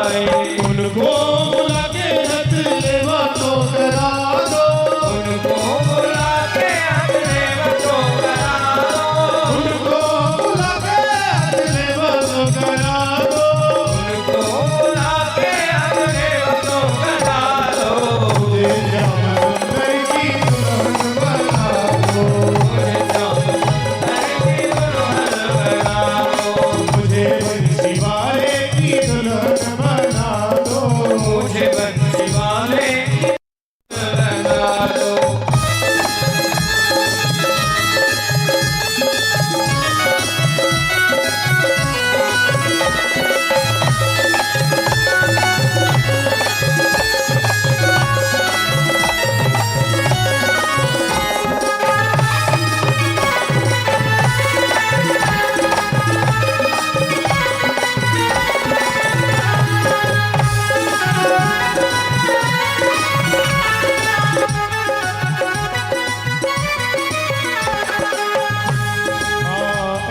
आए, उनको बुला के हथ लेवा तो करा दो, उनको बुला के हथलेवा तो करा दो, उनको बुला के हथ लेवा तो करा दो, उनको बुला के हथलेवा तो करा दो। मुझे श्याम सुंदर की दुल्हन बना दो, मुझे श्याम सुंदर की दुल्हन बना दो, मुझे बंसी वाले की दुल्हन बना दो, मुझे बंसी वाले की दुल्हन बना दो।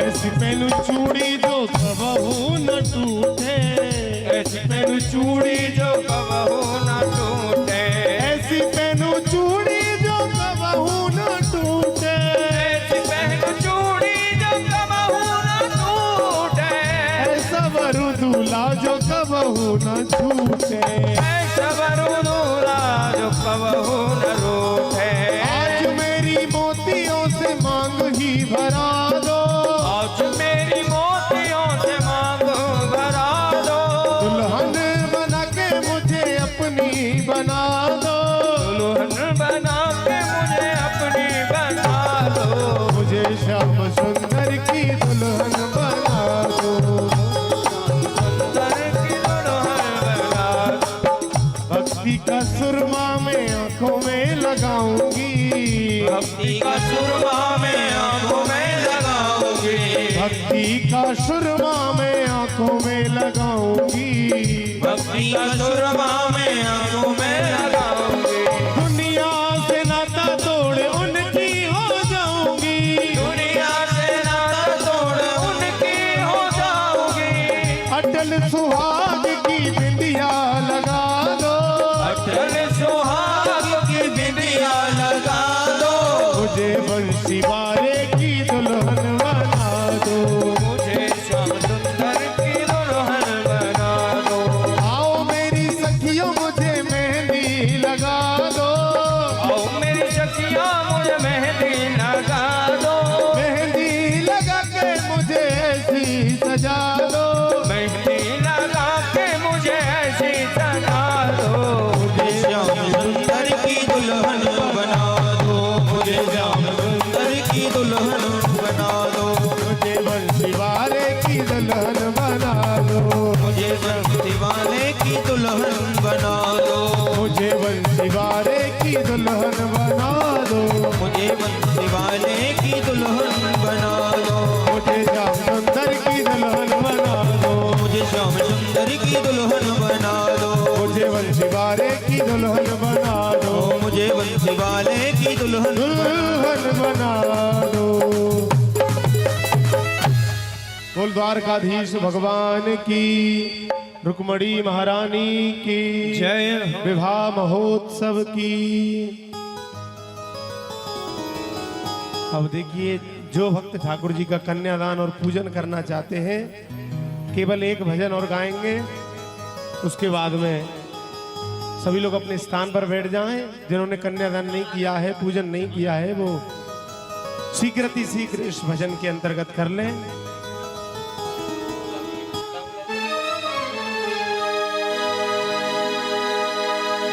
ऐसी पहनू चूड़ी जो कबहू न टूटे, ऐसी पहनू चूड़ी जो कबहू न टूटे, ऐसी पहनू चूड़ी जो कबहू न टूटे, ऐसी पहनू चूड़ी जो कबहू न टूटे, ऐसा वरु दूल्हा जो कबहू न छूटे। ऐसा वरु दूल्हा जो कबहू न रूठे। आज मेरी मोतियों से मांग ही भरा दो, आज मेरी मोतियों से मांग भरा दो, दुल्हन बना के मुझे अपनी बना दो, दुल्हन बना के मुझे अपनी बना दो, मुझे श्याम सुंदर की दुल्हन बना दो, सुंदर की दुल्हन बना दो। भक्ति का सुरमा में आंखों में लगाऊंगी, भक्ति का सुरमा में आंखों में लगाऊंगी, भक्ति का सुरमा में आंखों में लगाऊंगी, भक्ति का सुरमा में आंखों में लगाऊंगी, दुनिया से नाता तोड़ उनकी हो जाऊंगी, दुनिया से नाता तोड़ उनकी हो जाऊंगी, अटल सुहाग की बिंदिया लगा दो, अटल सुहाग की बिंदिया लगा दो, मुझे बंसी वाले की दुल्हन बना दो, मुझे श्याम सुंदर की दुल्हन बना दो। आओ मेरी सखियों मुझे मेहंदी लगा दो, आओ मेरी सखियां मुझे मेहंदी लगा दो, मेहंदी लगा के मुझे ऐसी सजा दो, मेहंदी लगा के मुझे ऐसी सजा दो, मुझे श्याम सुंदर की दुल्हन बना दो, मुझे श्याम सुंदर की दुल्हन बना दो, मुझे बंसी वाले की दुल्हन बना दो, मुझे बंसी वाले की दुल्हन बना दो, मुझे बंसी वाले की दुल्हन बना दो, मुझे बंसी वाले की दुल्हन बना दो, मुझे श्याम सुंदर की दुल्हन बना दो, मुझे श्याम सुंदर की दुल्हन बना दो, मुझे बंसी वाले की दुल्हन बना दो, मुझे बंसी वाले की दुल्हन दुल्हन बना दो। बोल द्वारकाधीश भगवान की, रुक्मणी महारानी की जय। विवाह महोत्सव की। अब देखिए, जो भक्त ठाकुर जी का कन्यादान और पूजन करना चाहते हैं, केवल एक भजन और गाएंगे, उसके बाद में सभी लोग अपने स्थान पर बैठ जाएं। जिन्होंने कन्यादान नहीं किया है, पूजन नहीं किया है, वो शीघ्र इस भजन के अंतर्गत कर लें।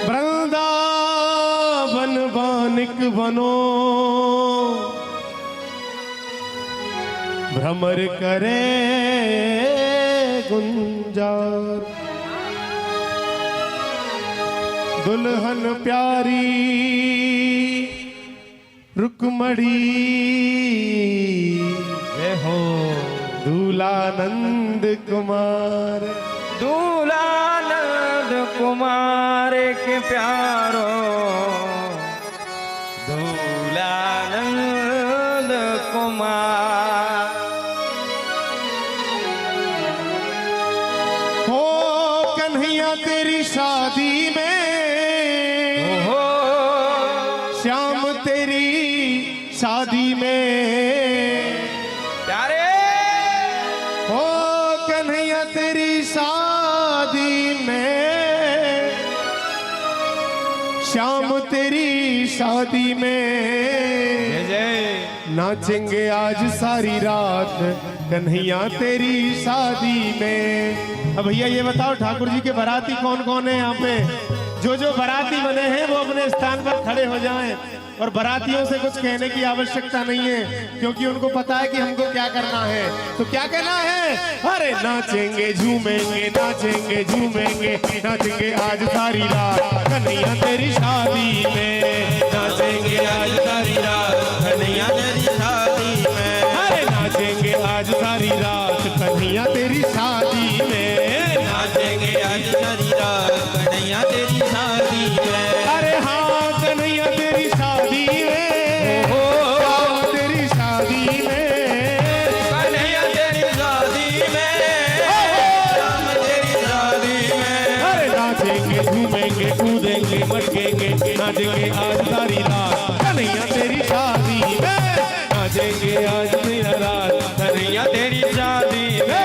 वृंदावन बानिक बनो, भ्रमर करे गुंजार, दुल्हन प्यारी रुक्मणी वे हो, दूल्हा नंद कुमार, दूल्हा नंद कुमार के प्यारो, दूल्हा नंद कुमार। हो कन्हैया तेरी शादी में, ओहो श्याम तेरी शादी में, प्यारे हो कन्हैया तेरी शादी में, श्याम तेरी शादी में, जय नाचेंगे आज सारी रात कन्हैया तेरी शादी में। अब भैया ये बताओ ठाकुर जी के बाराती कौन कौन है यहाँ पे? जो बाराती बने हैं वो अपने स्थान पर खड़े हो जाएं, और बारातियों से कुछ कहने की आवश्यकता नहीं है, क्योंकि उनको पता है कि हमको क्या करना है। तो क्या कहना है? अरे नाचेंगे झूमेंगे नाचेंगे झूमेंगे नाचेंगे आज सारी रात कन्हैया तेरी शादी में, नाचेंगे आज सारी रात कन्हैया तेरी शादी में, अरे नाचेंगे आज सारी रात कन्हैया तेरी शादी में, नाचेंगे आज सारी रात कन्हैया तेरी शादी में, अरे हाँ कन्हैया तेरी शादी में, श्याम तेरी शादी में, कन्हैया तेरी शादी में, राम तेरी शादी में, अरे नाचेंगे झूमेंगे कूदेंगे मटकेंगे नाचेंगे आज सारी रात कन्हैया तेरी शादी में, नाचेंगे आज मेरा रात कन्हैया तेरी शादी में।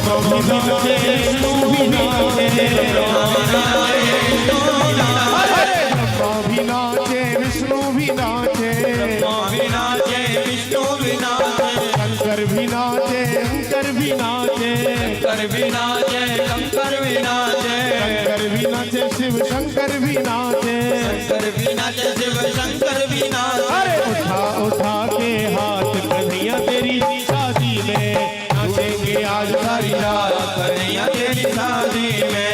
ब्रह्मा भी नाचे विष्णु भी नाचे, भी नाचे विष्णु भी नाचे, शंकर भी नाचे शंकर भी नाचे, शंकर भी नाचे शंकर भी नाचे, शंकर भी नाचे शिव शंकर भी नाचे, शंकर भी नाचे शिव शंकर भी नाचे, अरे उठा उठा के हाथ कन्हैया तेरी शादी में, नाचेंगे आज सारी रात कन्हैया तेरी शादी में।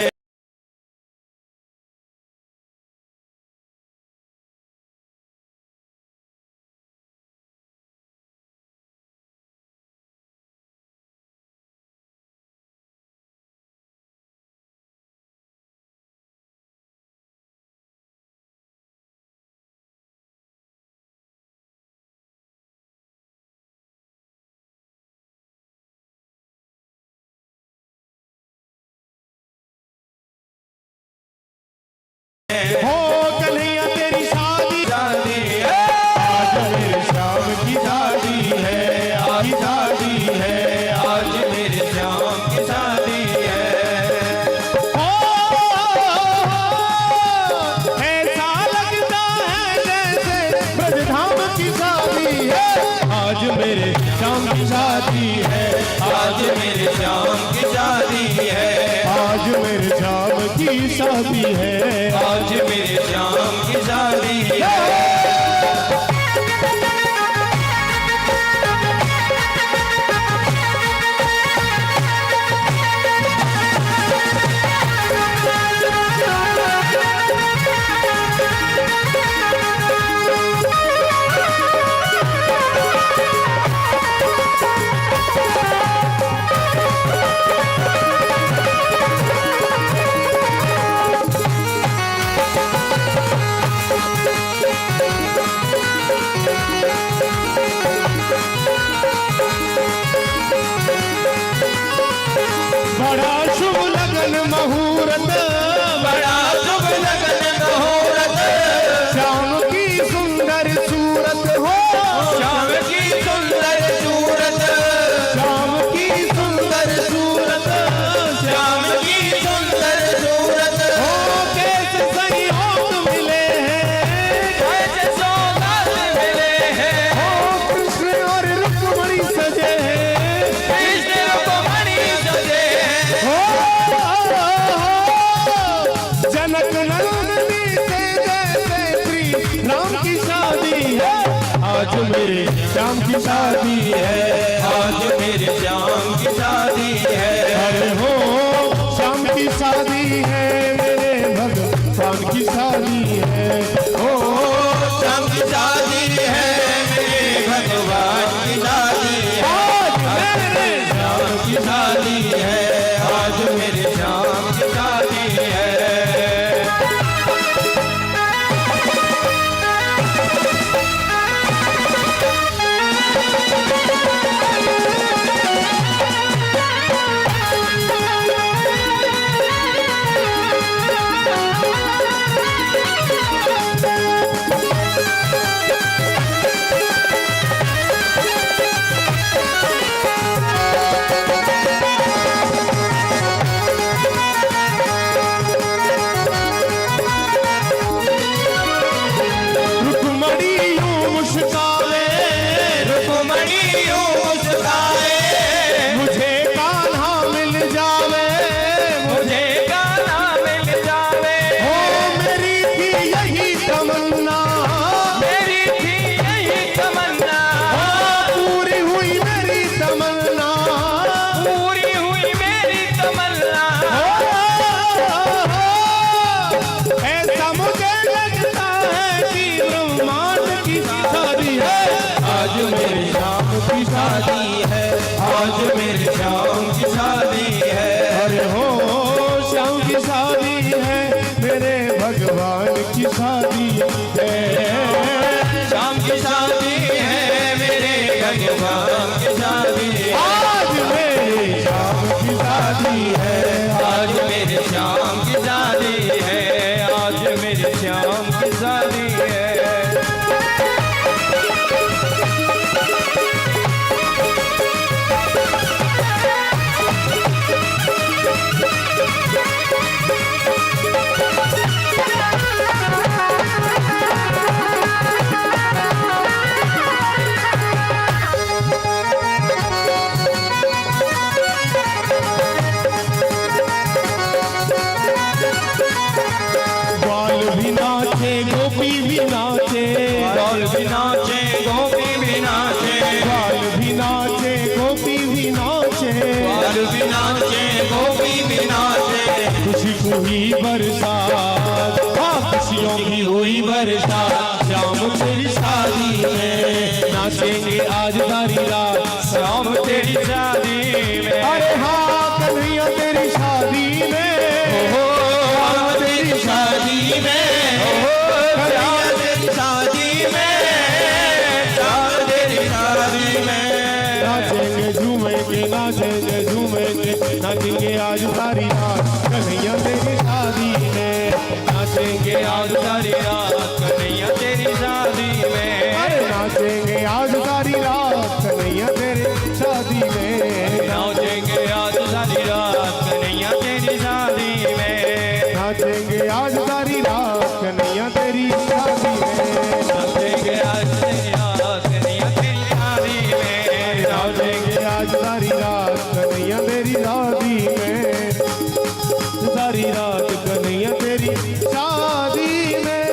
हो कन्हैया तेरी शादी, शादी है आज मेरे श्याम की शादी है, आज शादी है, आज मेरे श्याम की शादी है, ऐसा लगता है जैसे ब्रजधाम की शादी है, आज मेरे श्याम की शादी है, आज मेरे श्याम की शादी है, आज मेरे श्याम की शादी है, आज मेरे श्याम की शादी है। श्याम की शादी है, आज मेरे श्याम की शादी है, आज मेरे श्याम की शादी है। अरे हो श्याम की शादी है, मेरे भगवान की शादी है, ओ श्याम की शादी है, मेरे भगवान की शादी है। आज मेरे श्याम की शादी है, आज मेरे श्याम की शादी है। रुक्मणी यूं मुस्काए, रुक्मणी यूं मुस्काए, मुझे कान्हा मिल जावे, मुझे गाना मिल जावे। हो मेरी थी यही तमन्ना, मेरी थी यही तमन्ना, पूरी हुई मेरी तमन्ना, पूरी हुई मेरी तमन्ना। ऐसा मुझे लगता है कि ब्रह्मांड की शादी है, आज मेरे श्याम की शादी है, आज मेरे श्याम की शादी है। अरे हो श्याम की शादी है, मेरे भगवान की शादी है, श्याम की शादी है, मेरे भगवान की शादी है। आज मेरे श्याम की शादी है, आज मेरे श्याम की शादी है, आज मेरे श्याम की शादी है। ग्वाल भी नाचे गोपी भी नाचे, डोल भी नाचे, गोपी भी नाचे, ग्वाल भी नाचे गोपी भी नाचे, डोल भी नाचे, गोपी भी नाचे। खुशी हुई बरसात, हाँ खुशियों की हुई बरसात, श्याम तेरी शादी में नाचेंगे आज सारी रात, श्याम तेरी शादी में, अरे हाँ कन्हैया तेरी शादी में, हो श्याम तेरी शादी में, श्याम तेरी शादी में, श्याम तेरी शादी में। नाचेंगे झूमेंगे नाचेंगे झूमेंगे, नाचेंगे आज सारी रात कन्हैया तेरी शादी में, नाचेंगे आज सारी रात कन्हैया तेरी शादी में, अरे नाचेंगे आज सारी रात कन्हैया तेरी शादी में, नाचेंगे आज सारी रात कन्हैया तेरी शादी में, नाचेंगे आज सारी रात कन्हैया तेरी शादी में, नाचेंगे आज सारी रात कन्हैया तेरी शादी में, नाचेंगे आज सारी रात कन्हैया तेरी शादी में, सारी रात कन्हैया तेरी शादी में।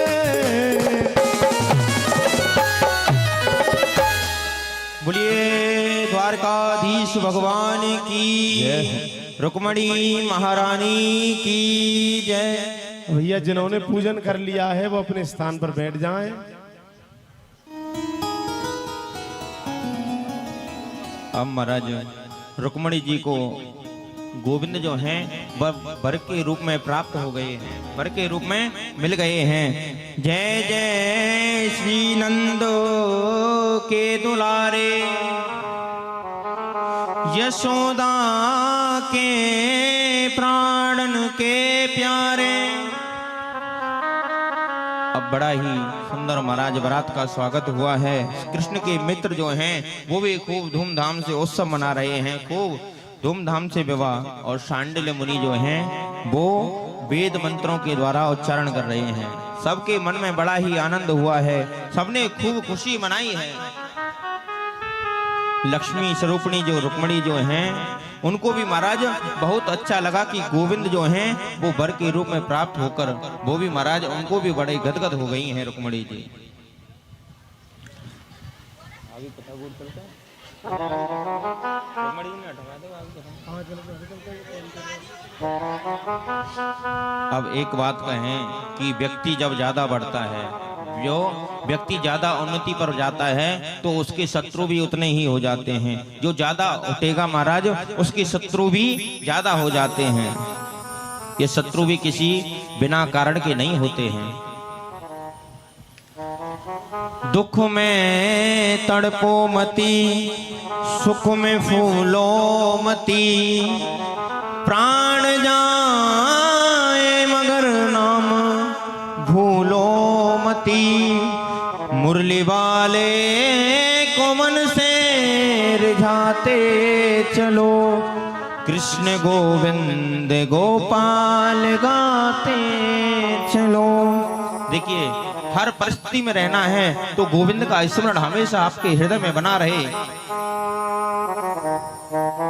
बोलिए द्वारकाधीश भगवान की, रुक्मणी महारानी की जय। भैया जिन्होंने पूजन कर लिया है वो अपने स्थान पर बैठ जाएं। अब महाराज रुक्मणी जी को गोविंद जो हैं वह वर के रूप में प्राप्त हो गए हैं, वर के रूप में मिल गए हैं। जय जय श्री नंदो के दुलारे, यशोदा के प्राणन के प्यारे। अब बड़ा ही सुंदर महाराज बारात का स्वागत हुआ है। कृष्ण के मित्र जो हैं वो भी खूब धूमधाम से उत्सव मना रहे हैं, खूब धूमधाम से विवाह। और शांडिल्य मुनि जो हैं वो वेद मंत्रों के द्वारा उच्चारण कर रहे हैं। सबके मन में बड़ा ही आनंद हुआ है, सबने खूब खुशी मनाई है। लक्ष्मी स्वरूपणी जो रुक्मणी जो हैं उनको भी महाराज बहुत अच्छा लगा कि गोविंद जो हैं वो वर के रूप में प्राप्त होकर वो भी महाराज उनको भी बड़े गदगद हो गई हैं रुक्मणी जी। अभी पता गुड़ चलता है मड़ी ना हटवा दो अब एक बात कहें कि व्यक्ति जब ज्यादा बढ़ता है, जो व्यक्ति ज्यादा उन्नति पर जाता है तो उसके शत्रु भी उतने ही हो जाते हैं। जो ज्यादा उठेगा महाराज उसके शत्रु भी ज्यादा हो जाते हैं। ये शत्रु भी किसी बिना कारण के नहीं होते हैं। दुख में तड़पो मती, सुख में फूलो मती, प्राण जाए मगर नाम भूलो मती, मुरली वाले को मन से रिझाते चलो, कृष्ण गोविंद गोपाल गाते चलो। देखिए हर परिस्थिति में रहना है तो गोविंद का स्मरण हमेशा आपके हृदय में बना रहे।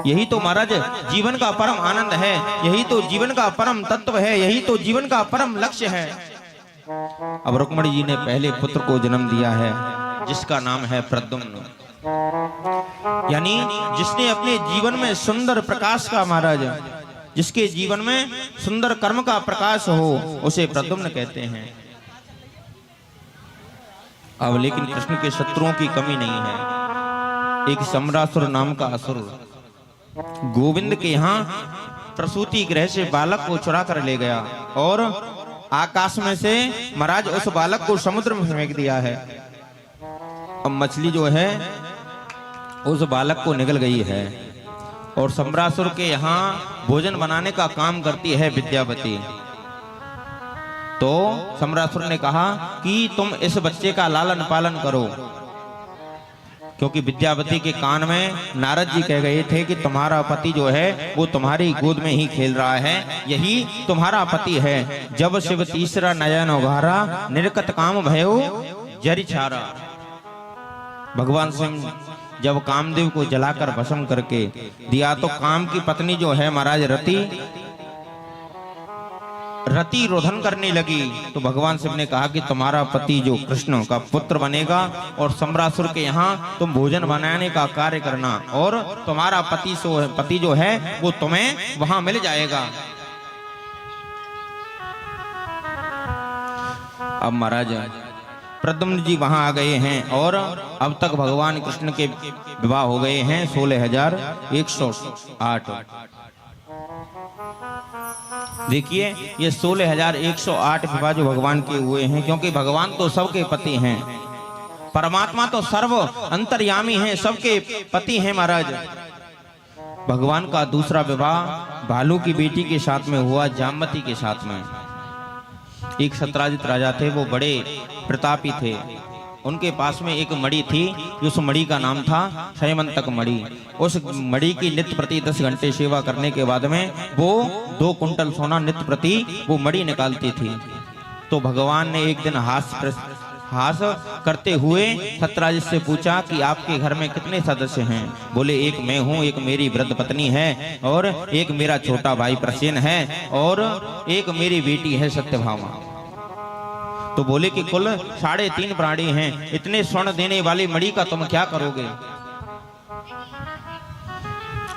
यही तो महाराज जीवन का परम आनंद है, यही तो जीवन का परम तत्व है, यही तो जीवन का परम लक्ष्य है। अब रुक्मणी जी ने पहले पुत्र को जन्म दिया है जिसका नाम है प्रद्युम्न, यानी जिसने अपने जीवन में सुंदर प्रकाश का, महाराज जिसके जीवन में सुंदर कर्म का प्रकाश हो उसे प्रद्युम्न कहते हैं। अब लेकिन कृष्ण के शत्रुओं की कमी नहीं है। एक सम्रासुर नाम का असुर गोविंद के यहाँ प्रसूति गृह से बालक को चुरा कर ले गया और आकाश में से महाराज उस बालक को समुद्र में फेंक दिया है। अब मछली जो है उस बालक को निगल गई है और सम्रासुर के यहाँ भोजन बनाने का काम करती है विद्यावती। तो सम्रासुर ने कहा कि तुम इस बच्चे का लालन पालन करो, क्योंकि विद्यावती के कान में नारद जी कह गए थे कि तुम्हारा पति जो है वो तुम्हारी गोद में ही खेल रहा है, यही तुम्हारा पति है। जब शिव तीसरा नयन उघारा, निर्कत काम भयो जरि छारा। भगवान शिव जब कामदेव को जलाकर भस्म करके दिया तो काम की पत्नी जो है महाराज रति रोधन करने लगी। तो भगवान शिव ने कहा कि तुम्हारा पति जो कृष्ण का पुत्र बनेगा और सम्रासुर के यहाँ तुम भोजन बनाने का कार्य करना और तुम्हारा पति जो है वो तुम्हें वहां मिल जाएगा। अब महाराज प्रद्युम्न जी वहां आ गए हैं और अब तक भगवान कृष्ण के विवाह हो गए हैं 16,108। देखिए ये 16,108 विवाह जो भगवान के हुए हैं, क्योंकि भगवान तो सबके पति हैं, परमात्मा तो सर्व अंतर्यामी हैं, सबके पति हैं महाराज। भगवान का दूसरा विवाह भालू की बेटी के साथ में हुआ, जामवती के साथ में। एक सत्राजित राजा थे, वो बड़े प्रतापी थे। उनके पास में एक मणि थी, उस मणि का नाम था शयमंतक मणि। उस मणि की नित्य प्रति 10 घंटे सेवा करने के बाद में वो 2 कुंटल सोना नित्य प्रति वो मणि निकालती थी। तो भगवान ने एक दिन हास करते हुए सत्राजित से पूछा कि आपके घर में कितने सदस्य हैं? बोले एक मैं हूँ, एक मेरी वृद्ध पत्नी है और एक मेरा छोटा भाई प्रसेन है और एक मेरी बेटी है सत्यभामा। तो बोले कि कुल 3.5 प्राणी हैं, इतने स्वर्ण देने वाली मणि का तुम क्या करोगे?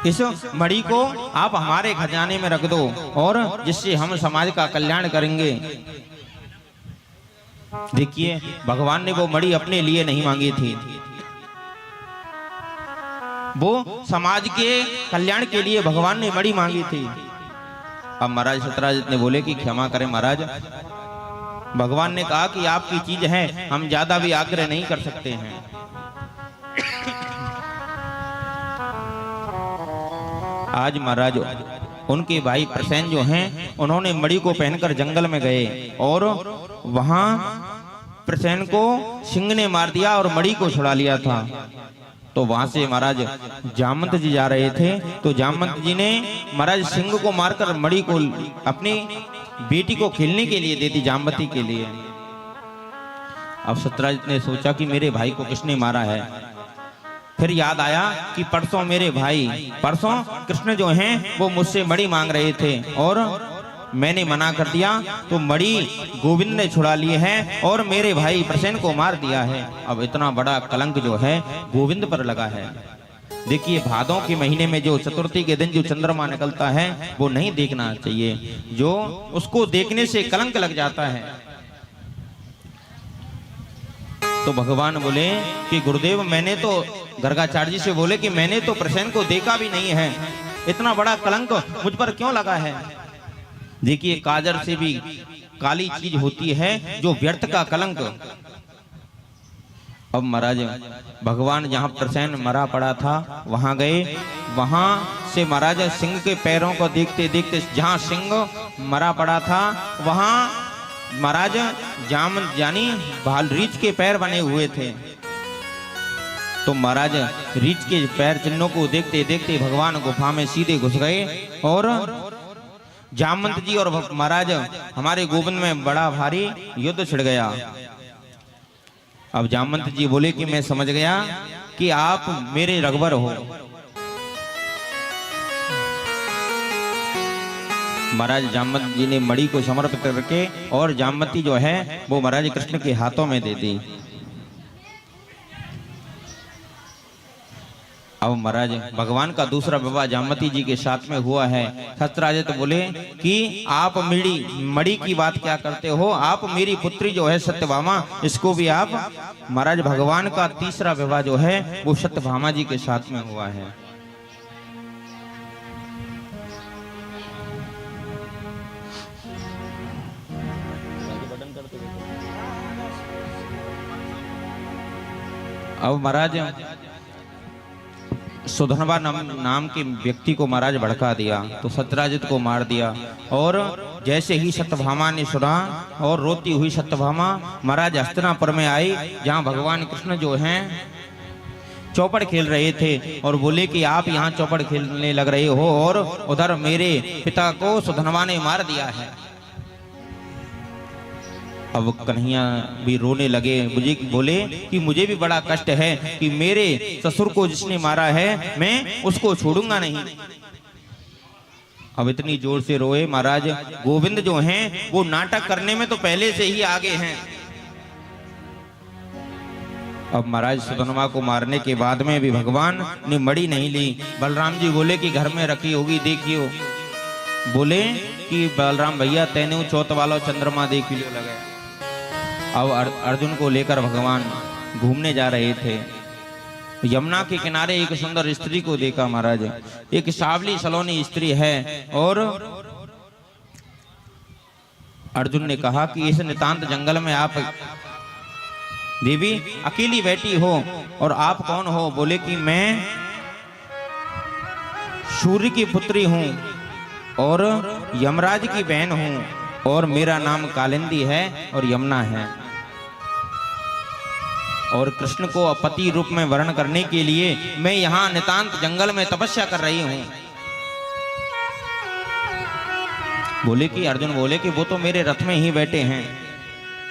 इस मणि को आप हमारे खजाने में रख दो और जिससे हम समाज का कल्याण करेंगे। देखिए भगवान ने वो मणि अपने लिए नहीं मांगी थी, वो समाज के कल्याण के लिए भगवान ने मणि मांगी थी। अब महाराज सत्राजित ने बोले कि क्षमा करें महाराज, भगवान ने कहा कि आपकी चीज है, हम ज्यादा भी आग्रह नहीं कर सकते हैं। आज महाराज उनके भाई प्रसेन जो हैं उन्होंने मणि को पहनकर जंगल में गए और वहां प्रसेन को सिंह ने मार दिया और मणि को छुड़ा लिया था। तो वहां से महाराज जामवंत जी जा रहे थे, तो जामवंत जी ने महाराज सिंह को मारकर मणि को अपनी बेटी को खेलने के लिए दे दी, जामवती के लिए। अब सत्राजित ने सोचा कि मेरे भाई को किसने मारा है। फिर याद आया कि परसों कृष्ण जो हैं वो मुझसे मणि मांग रहे थे और मैंने मना कर दिया तो मणि गोविंद ने छुड़ा लिए हैं और मेरे भाई प्रसेन को मार दिया है। अब इतना बड़ा कलंक जो है गोविंद पर लगा है। देखिए भादों के महीने में जो चतुर्थी के दिन जो चंद्रमा निकलता है वो नहीं देखना चाहिए, जो उसको देखने से कलंक लग जाता है। तो भगवान बोले कि गुरुदेव मैंने तो गर्गाचार्य जी से बोले कि मैंने तो प्रसेन को देखा भी नहीं है, इतना बड़ा कलंक मुझ पर क्यों लगा है। देखिए काजर से भी काली चीज होती है जो व्यर्थ का कलंक। अब महाराज भगवान जहाँ प्रसेन मरा पड़ा था वहां गए, वहां से महाराज सिंह के पैरों को देखते देखते जहाँ सिंह मरा पड़ा था वहां महाराज जानी भाल रीछ के पैर बने हुए थे। तो महाराज रीछ के पैर चिन्हों को देखते देखते भगवान गुफा में सीधे घुस गए और जामवंत जी और महाराज हमारे गोविंद में बड़ा भारी युद्ध छिड़ गया। अब जामवंत जी बोले कि मैं समझ गया कि आप मेरे रघुवर हो। महाराज जामवंत जी ने मणि को समर्पित करके और जामवंती जो है वो महाराज कृष्ण के हाथों में दे दी। अब महाराज भगवान का दूसरा विवाह जामवंती जी के साथ में हुआ है। सत्यराजित बोले कि आप मणि की बात क्या करते हो, आप मेरी पुत्री जो है सत्यभामा इसको भी आप। महाराज भगवान का तीसरा विवाह जो है वो सत्यभामा जी के साथ में हुआ है। अब महाराज सुधनवा नाम के व्यक्ति को महाराज भड़का दिया तो सत्यराजित को मार दिया। और जैसे ही सत्यभामा ने सुना और रोती हुई सत्यभामा महाराज हस्तिनापुर में आई, जहाँ भगवान कृष्ण जो हैं चौपड़ खेल रहे थे और बोले कि आप यहाँ चौपड़ खेलने लग रहे हो और उधर मेरे पिता को सुधनवा ने मार दिया है। अब कन्हैया भी रोने लगे, मुझे बोले कि मुझे भी बड़ा कष्ट है कि मेरे ससुर को जिसने मारा है मैं उसको छोड़ूंगा नहीं। अब इतनी जोर से रोए। महाराज गोविंद जो हैं वो नाटक करने में तो पहले से ही आगे हैं। अब महाराज सुधनवा को मारने के बाद में भी भगवान ने मणि नहीं ली। बलराम जी बोले कि घर में रखी होगी देखियो। बोले कि बलराम भैया तेने चौथ वाला चंद्रमा देख लियो लगे। अब अर्जुन को लेकर भगवान घूमने जा रहे थे। यमुना के किनारे एक सुंदर स्त्री को देखा महाराज, एक सावली सलोनी स्त्री है। और अर्जुन ने कहा कि इस नितांत जंगल में आप देवी अकेली बैठी हो और आप कौन हो। बोले कि मैं सूर्य की पुत्री हूं और यमराज की बहन हूं और मेरा नाम कालिंदी है और यमुना है। और कृष्ण को पति रूप में वर्ण करने के लिए मैं यहाँ नितांत जंगल में तपस्या कर रही हूँ। बोले कि अर्जुन बोले कि वो तो मेरे रथ में ही बैठे हैं।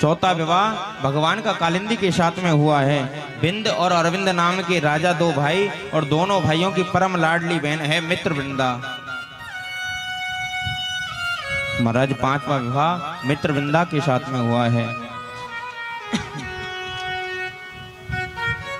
चौथा विवाह भगवान का कालिंदी के साथ में हुआ है। बिंद और अरविंद नाम के राजा दो भाई और दोनों भाइयों की परम लाडली बहन है मित्र वृंदा। महाराज पांचवा विवाह मित्र वृंदा के साथ में हुआ है।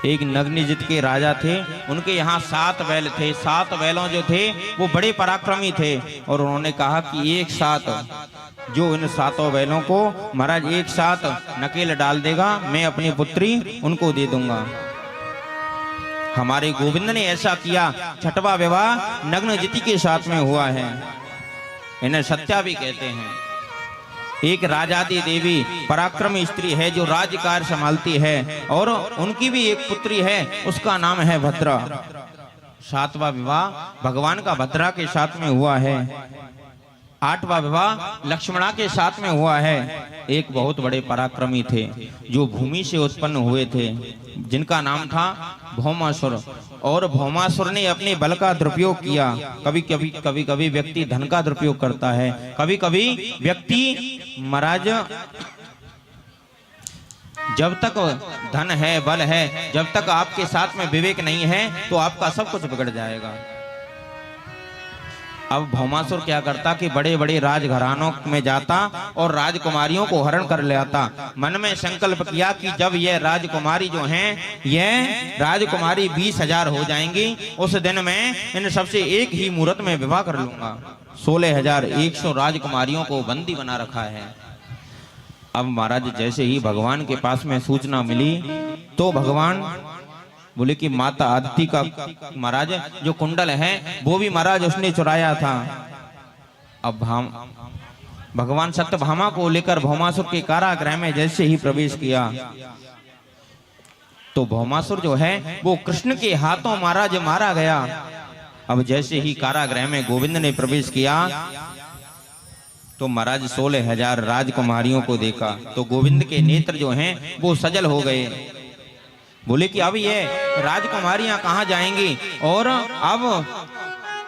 एक नग्निजित के राजा थे, उनके यहाँ 7 बैल थे। 7 बैलों जो थे वो बड़े पराक्रमी थे और उन्होंने कहा कि एक साथ जो इन 7 बैलों को महाराज एक साथ नकेल डाल देगा मैं अपनी पुत्री उनको दे दूंगा। हमारे गोविंद ने ऐसा किया। छठवां विवाह नग्नजिति के साथ में हुआ है। इन्हें सत्या भी कहते हैं। एक राजादी देवी पराक्रमी स्त्री है जो राज्यकार्य संभालती है और उनकी भी एक पुत्री है, उसका नाम है भद्रा। 7वां विवाह भगवान का भद्रा के साथ में हुआ है। 8वां विवाह लक्ष्मणा के साथ में हुआ है। एक बहुत बड़े पराक्रमी थे जो भूमि से उत्पन्न हुए थे, जिनका नाम था भौमासुर। और भौमासुर ने अपने बल का दुरुपयोग किया। कभी कभी व्यक्ति धन का दुरुपयोग करता है, कभी कभी व्यक्ति महाराज जब तक धन है बल है, जब तक आपके साथ में विवेक नहीं है तो आपका सब कुछ बिगड़ जाएगा। अब भौमासुर क्या करता कि बड़े बड़े राजघरानों में जाता और राजकुमारियों को हरण कर ले आता। मन में संकल्प किया कि जब यह राजकुमारी जो हैं, यह राजकुमारी 20,000 हो जाएंगी, उस दिन मैं इन सबसे एक ही मुहूर्त में विवाह कर लूंगा। 16,100 राजकुमारियों को बंदी बना रखा है। अब महाराज जैसे ही भगवान के पास में सूचना मिली तो भगवान बोले कि माता आदिति का महाराज जो कुंडल है वो भी महाराज उसने चुराया था। अब हम भगवान सत्यभामा को लेकर भौमासुर के कारागृह में जैसे ही प्रवेश किया तो भौमासुर जो है वो कृष्ण के हाथों महाराज मारा गया। अब जैसे ही कारागृह में गोविंद ने प्रवेश किया तो महाराज 16,000 राजकुमारियों को देखा तो गोविंद के नेत्र जो हैं वो सजल हो गए। बोले कि अब ये राजकुमारियां कहाँ जाएंगी और अब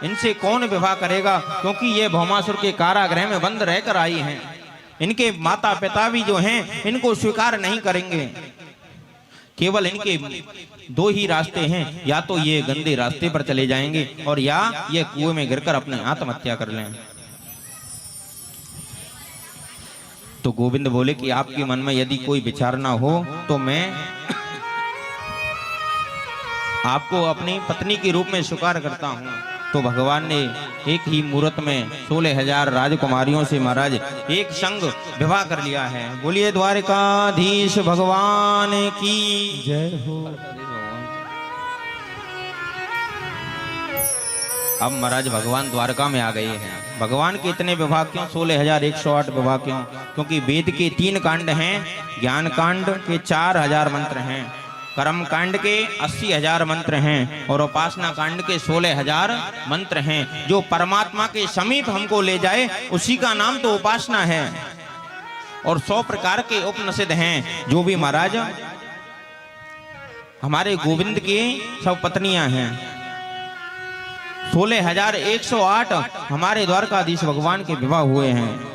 इनसे कौन विवाह करेगा, क्योंकि ये भौमासुर के कारागृह में बंद रहकर आई हैं। इनके माता पिता भी जो हैं इनको स्वीकार नहीं करेंगे। केवल इनके दो ही रास्ते हैं, या तो ये गंदे रास्ते पर चले जाएंगे और या ये कुएं में गिरकर अपने आत्महत्या कर लें। तो गोविंद बोले कि आपके मन में यदि कोई विचार ना हो तो मैं आपको अपनी पत्नी के रूप में स्वीकार करता हूँ। तो भगवान ने एक ही मुहूर्त में 16,000 राजकुमारियों से महाराज एक संग विवाह कर लिया है। बोलिए द्वारकाधीश भगवान की जय हो। अब महाराज भगवान द्वारका में आ गए हैं। भगवान के इतने विवाह क्यों, 16,108 विवाह क्यों? क्योंकि वेद के 3 कांड हैं, ज्ञान कांड के 4,000 मंत्र हैं, कर्म कांड के 80,000 मंत्र हैं और उपासना कांड के 16,000 मंत्र हैं। जो परमात्मा के समीप हमको ले जाए उसी का नाम तो उपासना है। और 100 प्रकार के उपनिषद हैं जो भी महाराज हमारे गोविंद की सब पत्नियां हैं। 16,108 हमारे द्वारकाधीश भगवान के विवाह हुए हैं।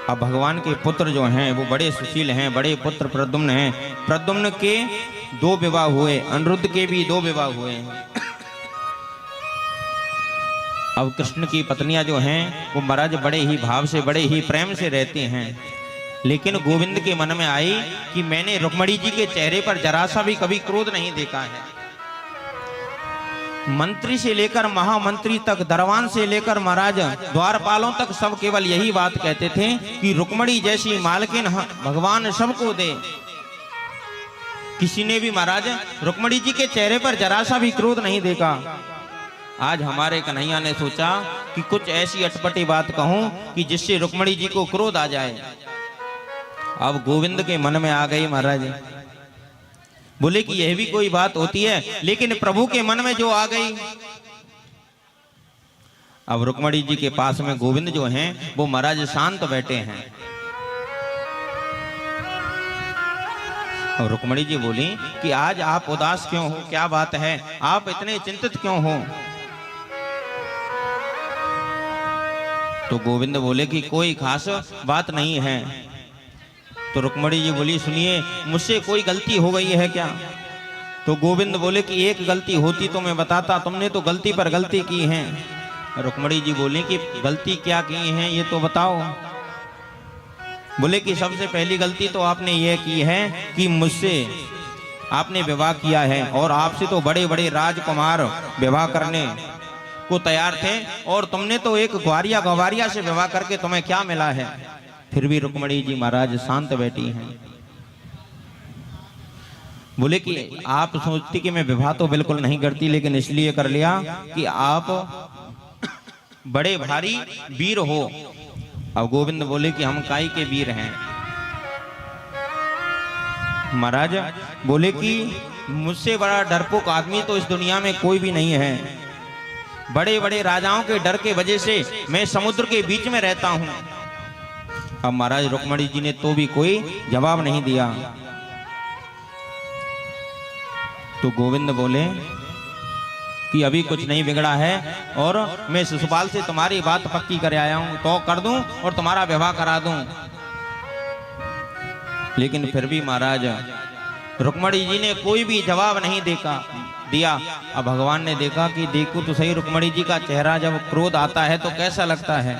अब भगवान के पुत्र जो हैं वो बड़े सुशील हैं। बड़े पुत्र प्रद्युम्न हैं। प्रद्युम्न के 2 विवाह हुए, अनिरुद्ध के भी 2 विवाह हुए। अब कृष्ण की पत्नियां जो हैं वो महाराज बड़े ही भाव से, बड़े ही प्रेम से रहते हैं। लेकिन गोविंद के मन में आई कि मैंने रुक्मिणी जी के चेहरे पर जरा सा भी कभी क्रोध नहीं देखा है। मंत्री से लेकर महामंत्री तक, दरबान से लेकर महाराज द्वारपालों तक सब केवल यही बात कहते थे कि रुक्मिणी जैसी मालकिन भगवान सबको दे। किसी ने भी महाराज रुक्मिणी जी के चेहरे पर जरा सा भी क्रोध नहीं देखा। आज हमारे कन्हैया ने सोचा कि कुछ ऐसी अटपटी बात कहूं कि जिससे रुक्मिणी जी को क्रोध आ जाए। अब गोविंद के मन में आ गई महाराज। बोले कि यह भी कोई बात होती है, लेकिन प्रभु के मन में जो आ गई। अब रुक्मिणी जी के पास में गोविंद जो हैं वो महाराज शांत बैठे हैं। और रुक्मिणी जी बोली कि आज आप उदास क्यों हो, क्या बात है, आप इतने चिंतित क्यों हो? तो गोविंद बोले कि कोई खास बात नहीं है। तो रुक्मिणी जी बोली सुनिए, मुझसे कोई गलती हो गई है क्या? तो गोविंद बोले कि एक गलती होती तो मैं बताता, तुमने तो गलती पर गलती की है। रुक्मिणी जी बोली कि गलती क्या की है ये तो बताओ। बोले कि सबसे पहली गलती तो आपने ये की है कि मुझसे आपने विवाह किया है और आपसे तो बड़े बड़े राजकुमार विवाह करने को तैयार थे और तुमने तो एक ग्वारिया गवारिया से विवाह करके तुम्हें क्या मिला है? फिर भी रुक्मिणी जी महाराज शांत बैठी हैं। बोले कि आप सोचती कि मैं विवाह तो बिल्कुल नहीं करती, लेकिन इसलिए कर लिया कि आप बड़े भारी वीर हो। अब गोविंद बोले कि हम काई के वीर हैं? महाराज बोले कि मुझसे बड़ा डरपोक आदमी तो इस दुनिया में कोई भी नहीं है। बड़े बड़े राजाओं के डर के वजह से मैं समुद्र के बीच में रहता हूं। अब महाराज रुक्मिणी जी ने तो भी कोई जवाब नहीं दिया। तो गोविंद बोले कि अभी कुछ नहीं बिगड़ा है और मैं शिशुपाल से तुम्हारी बात पक्की कर आया हूं, तो कर दूं और तुम्हारा विवाह करा दूं। लेकिन फिर भी महाराज रुक्मिणी जी ने कोई भी जवाब नहीं दिया। अब भगवान ने देखा कि देखो तो सही, रुक्मणी जी का चेहरा जब क्रोध आता है तो कैसा लगता है।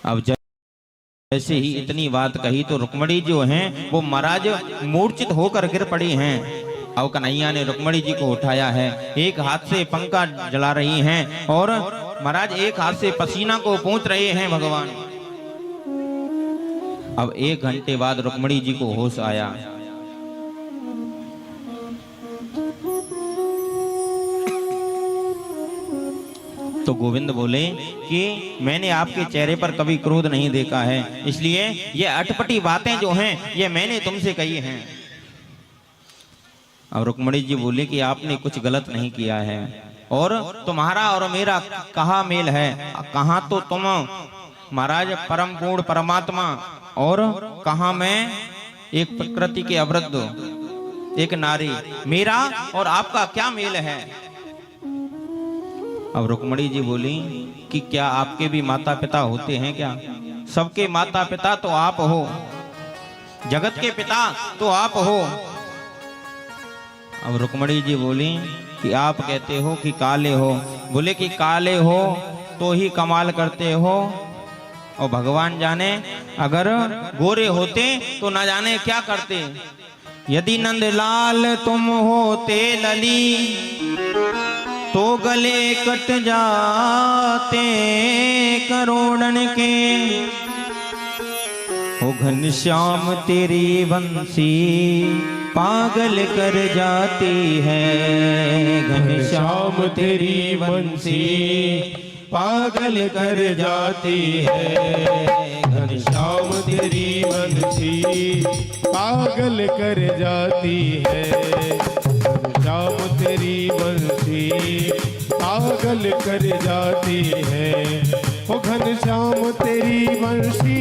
अब जैसे ही इतनी बात कही तो रुक्मणी जो हैं वो महाराज मूर्छित होकर गिर पड़ी हैं। अब कन्हैया ने रुक्मणी जी को उठाया है, एक हाथ से पंखा जला रही हैं और महाराज एक हाथ से पसीना को पोंछ रहे हैं भगवान। अब 1 घंटे बाद रुक्मणी जी को होश आया। तो गोविंद बोले कि मैंने आपके चेहरे पर कभी क्रोध नहीं देखा है, इसलिए ये अटपटी बातें जो हैं ये मैंने तुमसे कही हैं। अब रुक्मणी जी बोले कि आपने कुछ गलत नहीं किया है और तुम्हारा और मेरा कहाँ मेल है, कहाँ तो तुम महाराज परम पूर्ण परमात्मा और कहाँ मैं एक प्रकृति के अवृद्ध एक नारी, मेरा और आपका क्या मेल है। अब रुक्मणी जी बोली कि क्या आपके भी माता पिता होते हैं क्या? सबके माता पिता तो आप हो, जगत के पिता तो आप हो। अब रुक्मणी जी बोली कि आप कहते हो कि काले हो, बोले कि काले हो तो ही कमाल करते हो और भगवान जाने अगर गोरे होते तो न जाने क्या करते। यदि नंदलाल तुम होते लली तो गले कट जाते करोड़न के। ओ घनश्याम तेरी बंसी पागल कर जाती है, घनश्याम तेरी बंसी पागल कर जाती है, घनश्याम तेरी बंसी पागल कर जाती है, घनश्याम तेरी बंसी पागल कर जाती है। ओ घनश्याम तेरी बंसी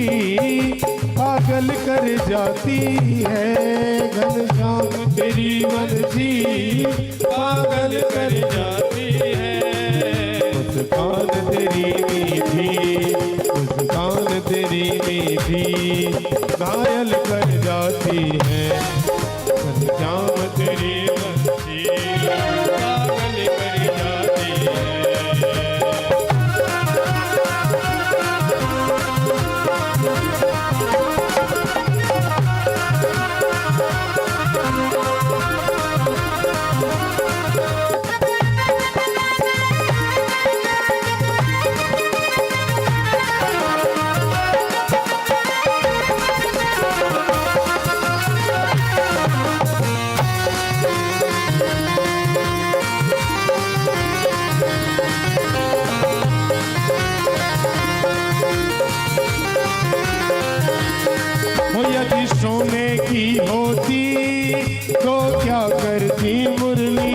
पागल कर जाती है, घनश्याम तेरी बंसी पागल कर जाती है। मुस्कान तेरी मीठी, मुस्कान तेरी मीठी घायल कर जाती है, घनश्याम तेरी बंसी पागल कर जाती है। यदि सोने की होती तो क्या करती मुरली,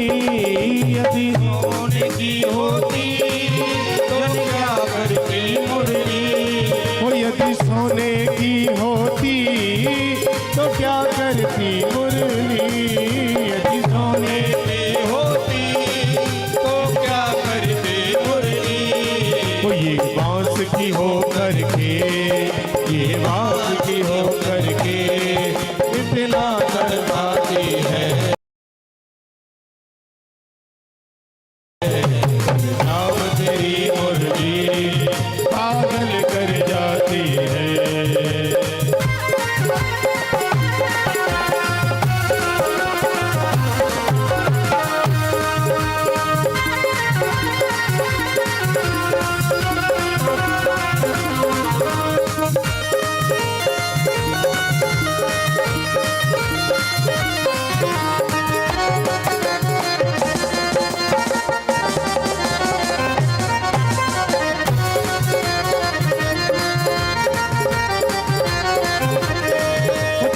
यदि सोने की होती तो क्या करती मुरली। वो यदि सोने की होती तो क्या करती मुरली, यदि सोने की होती तो क्या करती मुरली। वो ये बांस की हो करके, ये बांस की हो करके इतना तड़पाती है, घनश्याम तेरी मुरली पागल कर जाती है।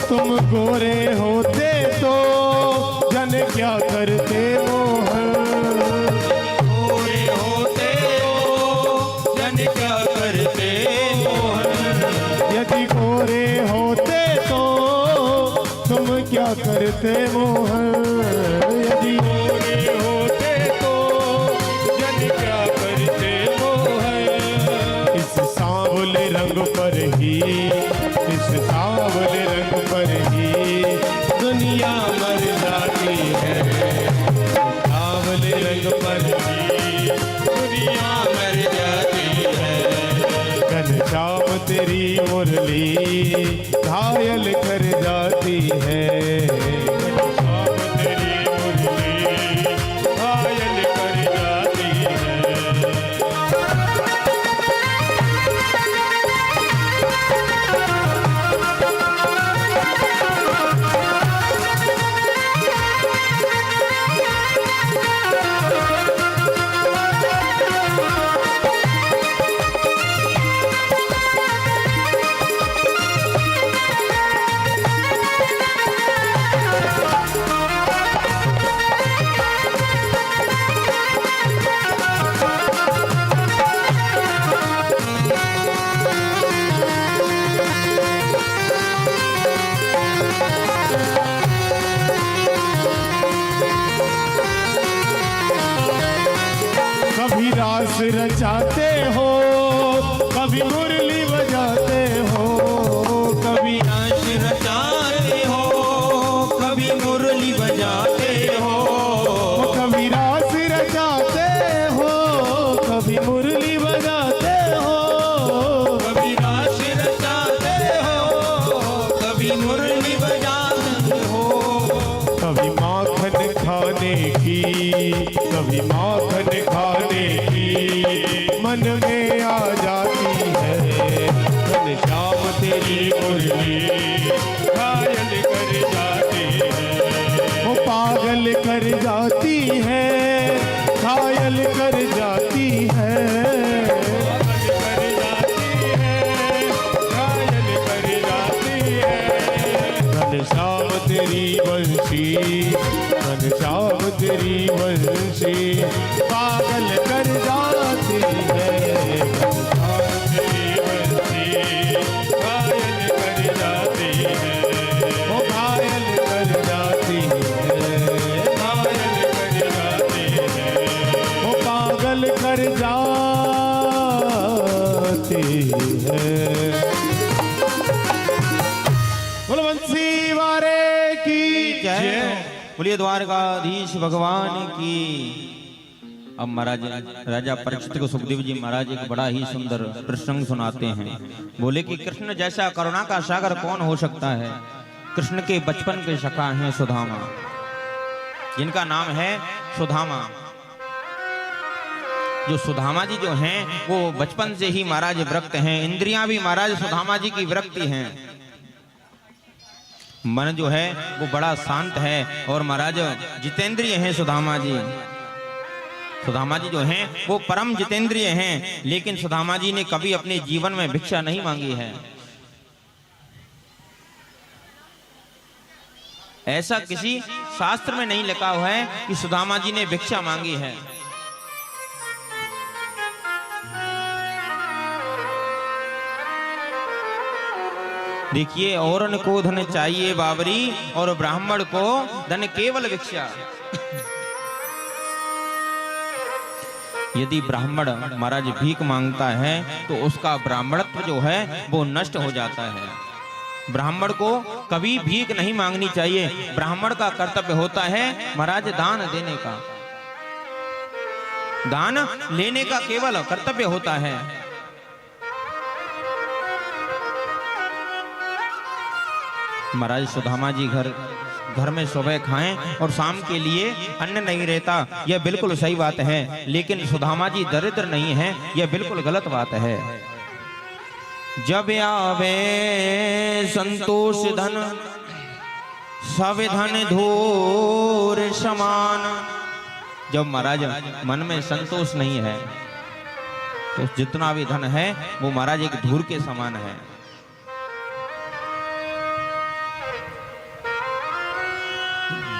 तुम गोरे होते तो जन क्या करते मोहन, गोरे होते तो जन क्या करते मोहन। यदि गोरे होते तो तुम क्या करते मोहन, यदि गोरे होते तो जन क्या करते मोहन। इस सांवले रंग पर ही, इस सांवले रंग पर ही तेरी मुरली घायल कर जाती है। घनश्याम तेरी मुरली घायल कर जाती है। कभी रास रचाते हो, कभी मुरली बजाते हो, कभी रास रचाते हो, कभी मुरली बजाते हो, कभी रास रचाते हो, कभी मुरली बजाते हो, कभी रास रचाते हो, कभी मुरली बजाते हो। कभी माखन खाने की, कभी माखन खाने की मन में आ जाती है। घनश्याम तेरी मुरली घायल कर जाती है। वो पागल कर जाती है, घायल कर जाती है। घायल कर जाती है। घनश्याम तेरी बंसी, घनश्याम तेरी बंसी पागल कर जाती है। घनश्याम तेरी बंसी घायल कर जाती है। वो घायल कर जाती है, घायल कर जाती है। वो पागल कर जाती है। बोलो बंसी वारे की जय। बोलिए द्वारकाधीश भगवान की। अब महाराज राजा परीक्षित को सुखदेव जी महाराज एक बड़ा ही सुंदर प्रसंग सुनाते हैं। बोले कि कृष्ण जैसा करुणा का सागर कौन हो सकता है। कृष्ण के बचपन के सखा हैं सुदामा, जिनका नाम है सुदामा। जो सुदामा जी जो हैं वो बचपन से ही महाराज विरक्त हैं। इंद्रियां भी महाराज सुदामा जी की विरक्ति हैं। मन जो है वो बड़ा शांत है और महाराज जितेंद्रिय हैं सुदामा जी। सुदामा जी जो हैं वो परम जितेंद्रिय हैं, लेकिन सुदामा जी ने कभी अपने जीवन में भिक्षा नहीं मांगी है। ऐसा किसी शास्त्र में नहीं लिखा हुआ है कि सुदामा जी ने भिक्षा मांगी है। देखिए, औरन को धन चाहिए बाबरी और ब्राह्मण को धन केवल भिक्षा। यदि ब्राह्मण महाराज भीख मांगता है तो उसका ब्राह्मणत्व जो है वो नष्ट हो जाता है। ब्राह्मण को कभी भीख नहीं मांगनी चाहिए। ब्राह्मण का कर्तव्य होता है महाराज दान देने का, दान लेने का केवल कर्तव्य होता है। महाराज सुदामा जी घर में सुबह खाएं और शाम के लिए अन्न नहीं रहता, यह बिल्कुल सही बात है। लेकिन सुदामा जी दरिद्र नहीं है, यह बिल्कुल गलत बात है। जब आवे संतोष धन सब धन धूर समान। जब महाराज मन में संतोष नहीं है तो जितना भी धन है वो महाराज एक धूर के समान है।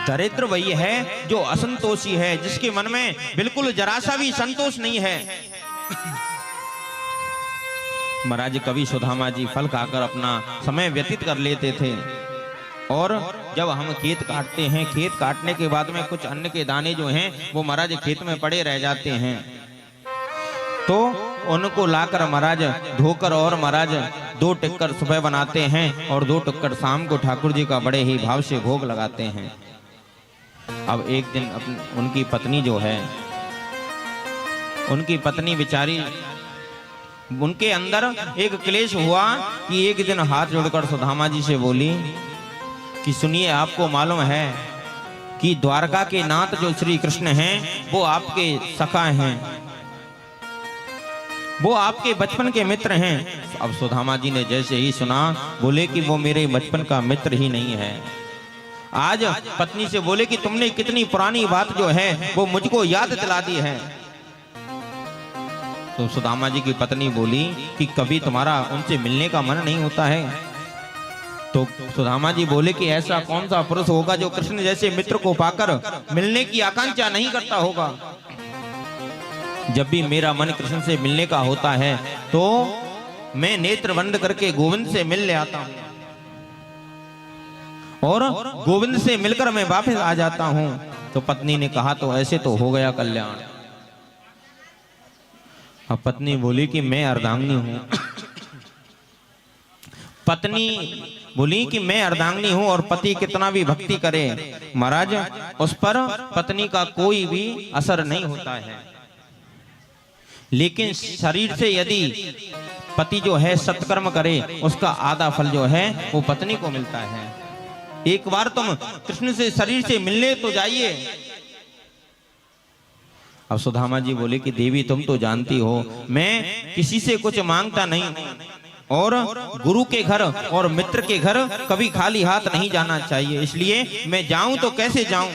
दरिद्र वही है जो असंतोषी है, जिसके मन में बिल्कुल जरा सा भी संतोष नहीं है। महाराज कवि सुदामा जी फल खाकर अपना समय व्यतीत कर लेते थे। और जब हम खेत काटते हैं, खेत काटने के बाद में कुछ अन्न के दाने जो हैं वो महाराज खेत में पड़े रह जाते हैं, तो उनको लाकर महाराज धोकर और महाराज 2 टिक्कर सुबह बनाते हैं और 2 टिक्कर शाम को ठाकुर जी का बड़े ही भाव से भोग लगाते हैं। अब एक दिन उनकी पत्नी जो है, उनकी पत्नी बेचारी उनके अंदर एक क्लेश हुआ कि एक दिन हाथ जोड़कर सुदामा जी से बोली कि सुनिए, आपको मालूम है कि द्वारका के नाथ जो श्री कृष्ण हैं वो आपके सखा हैं, वो आपके बचपन के मित्र हैं। अब सुदामा जी ने जैसे ही सुना बोले कि वो मेरे बचपन का मित्र ही नहीं है। आज पत्नी से बोले कि तुमने कितनी पुरानी बात जो है वो मुझको याद दिला दी है। तो सुदामा जी की पत्नी बोली कि कभी तुम्हारा उनसे मिलने का मन नहीं होता है? तो सुदामा जी बोले कि ऐसा कौन सा पुरुष होगा जो कृष्ण जैसे मित्र को पाकर मिलने की आकांक्षा नहीं करता होगा। जब भी मेरा मन कृष्ण से मिलने का होता है तो मैं नेत्र बंद करके गोविंद से मिल ले आता हूं और गोविंद से मिलकर मैं वापस आ जाता हूं। तो पत्नी ने कहा तो ऐसे तो हो गया कल्याण। अब पत्नी बोली कि मैं अर्धांगिनी हूं। पत्नी बोली कि मैं अर्धांगिनी हूं और पति कितना भी भक्ति करे महाराज उस पर पत्नी का कोई भी असर नहीं होता है, लेकिन शरीर से यदि पति जो है सत्कर्म करे उसका आधा फल जो है वो पत्नी को मिलता है। एक बार तुम कृष्ण से शरीर से मिलने तो जाइए। अब सुदामा जी बोले कि देवी तुम तो जानती हो मैं किसी से कुछ मांगता नहीं और गुरु के घर और मित्र के घर कभी खाली हाथ नहीं जाना चाहिए, इसलिए मैं जाऊं तो कैसे जाऊं।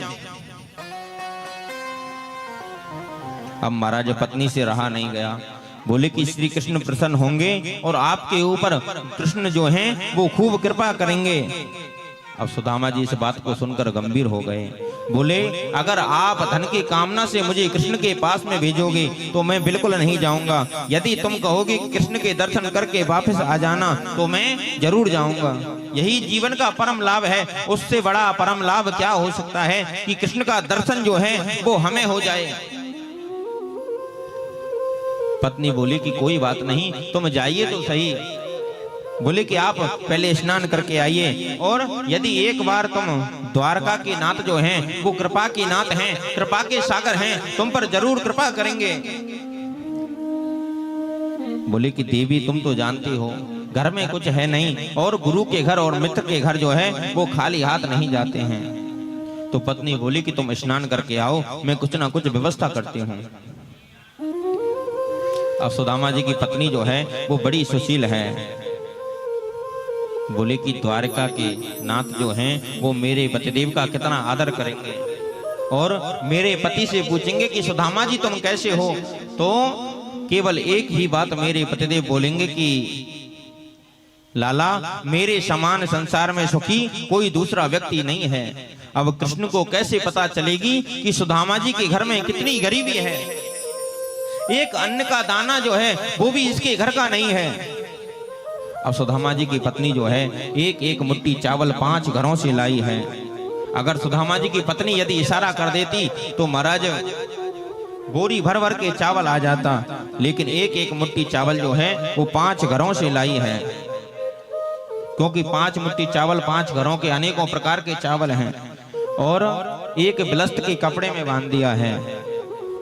अब महाराज पत्नी से रहा नहीं गया, बोले कि श्री कृष्ण प्रसन्न होंगे और आपके ऊपर कृष्ण जो हैं वो खूब कृपा करेंगे। अब सुदामा जी इस बात को सुनकर गंभीर हो गए, बोले अगर आप धन की कामना से मुझे कृष्ण के पास में भेजोगे तो मैं बिल्कुल नहीं जाऊंगा। यदि तुम कहोगे कि कृष्ण के दर्शन करके वापस आ जाना तो मैं जरूर जाऊंगा। यही जीवन का परम लाभ है, उससे बड़ा परम लाभ क्या हो सकता है कि कृष्ण का दर्शन जो है वो हमें हो जाए। पत्नी बोली कि कोई बात नहीं, तुम जाइए तो सही। बोले कि आप पहले स्नान करके आइए और यदि एक बार तुम द्वारका के नाथ जो हैं वो कृपा के नाथ हैं, कृपा के सागर हैं, तुम पर जरूर कृपा करेंगे। बोले कि देवी तुम तो जानती हो घर में कुछ है नहीं और गुरु के घर और मित्र के घर जो है वो खाली हाथ नहीं जाते हैं। तो पत्नी बोली कि तुम स्नान करके आओ, मैं कुछ ना कुछ व्यवस्था करती हूँ। अब सुदामा जी की पत्नी जो है वो बड़ी सुशील है। बोले कि द्वारका के नाथ जो हैं वो मेरे पतिदेव का कितना आदर करेंगे और मेरे पति से पूछेंगे कि सुदामा जी तुम कैसे हो, तो केवल एक ही बात मेरे पतिदेव बोलेंगे कि लाला मेरे समान संसार में सुखी कोई दूसरा व्यक्ति नहीं है। अब कृष्ण को कैसे पता चलेगी कि सुदामा जी के घर में कितनी गरीबी है, एक अन्न का दाना जो है वो भी इसके घर का नहीं है। अब सुदामा जी की पत्नी जो है एक एक मुट्ठी चावल 5 घरों से लाई है। अगर सुदामा जी की पत्नी यदि इशारा कर देती तो महाराज बोरी भर भर के चावल आ जाता, लेकिन एक एक मुट्ठी चावल जो है वो 5 घरों से लाई है, क्योंकि 5 मुट्ठी चावल 5 घरों के अनेकों प्रकार के चावल हैं और एक बिलस्त के कपड़े में बांध दिया है।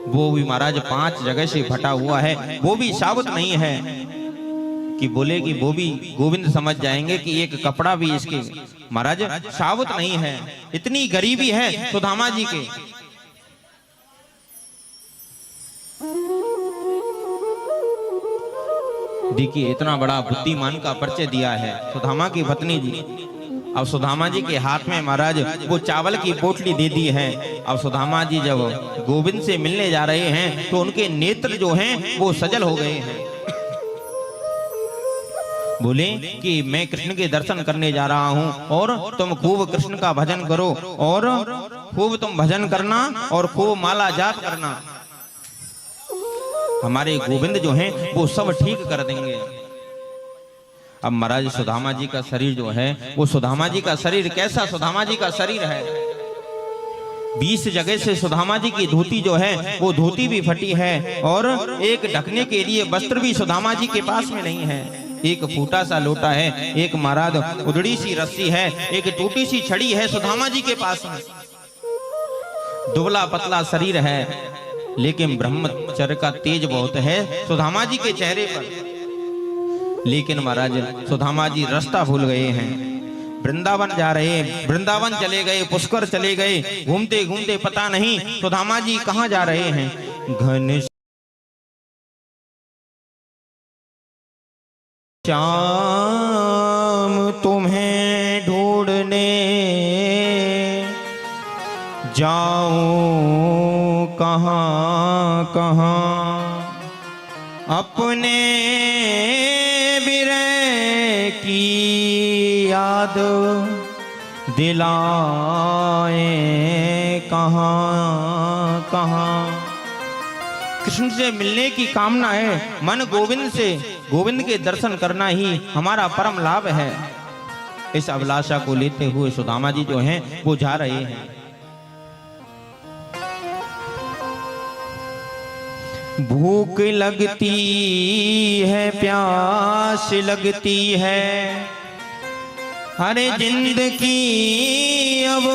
वो भी महाराज 5 जगह से फटा हुआ है, वो भी साबुत नहीं है कि बोले कि वो भी गोविंद समझ जाएंगे कि एक कपड़ा भी इसके महाराज साबुत नहीं है। इतनी गरीबी है सुदामा जी के। देखिए इतना बड़ा बुद्धिमान का परिचय दिया है सुदामा की पत्नी जी। अब सुदामा जी के हाथ में महाराज वो चावल की पोटली दे दी है। अब सुदामा जी जब गोविंद से मिलने जा रहे हैं तो उनके नेत्र जो हैं वो सजल हो गए हैं। बोले कि मैं कृष्ण के दर्शन करने जा रहा हूं और तुम खूब कृष्ण का भजन करो और खूब तुम भजन करना और खूब माला जाप करना, हमारे गोविंद जो हैं वो सब ठीक कर देंगे। अब महाराज सुदामा जी का शरीर जो है वो सुदामा जी का शरीर कैसा सुदामा जी का शरीर है, 20 जगह से सुदामा जी की धोती जो है वो धोती भी फटी है और एक ढकने के लिए वस्त्र भी सुदामा जी के पास में नहीं है। एक फूटा सा लोटा है, एक महाराज उधड़ी सी रस्सी है, एक टूटी सी छड़ी है सुदामा जी के पास में। दुबला पतला शरीर है लेकिन ब्रह्मचर्य का तेज बहुत है सुदामा जी के चेहरे पर। लेकिन महाराज सुदामा जी रास्ता भूल गए हैं। वृंदावन जा रहे हैं, वृंदावन चले गए, पुष्कर चले गए, घूमते घूमते पता नहीं सुदामा जी कहाँ जा रहे हैं। घन श्याम तुम्हें ढूंढने जाऊं कहाँ कहाँ, अपने विरह की याद दिलाए कहाँ कहाँ। कृष्ण से मिलने की कामना है, मन गोविंद से, गोविंद के दर्शन करना ही हमारा परम लाभ है। इस अभिलाषा को लेते हुए सुदामा जी जो हैं वो जा रहे हैं। भूख लगती है, प्यास लगती है, हरे जिंदगी अब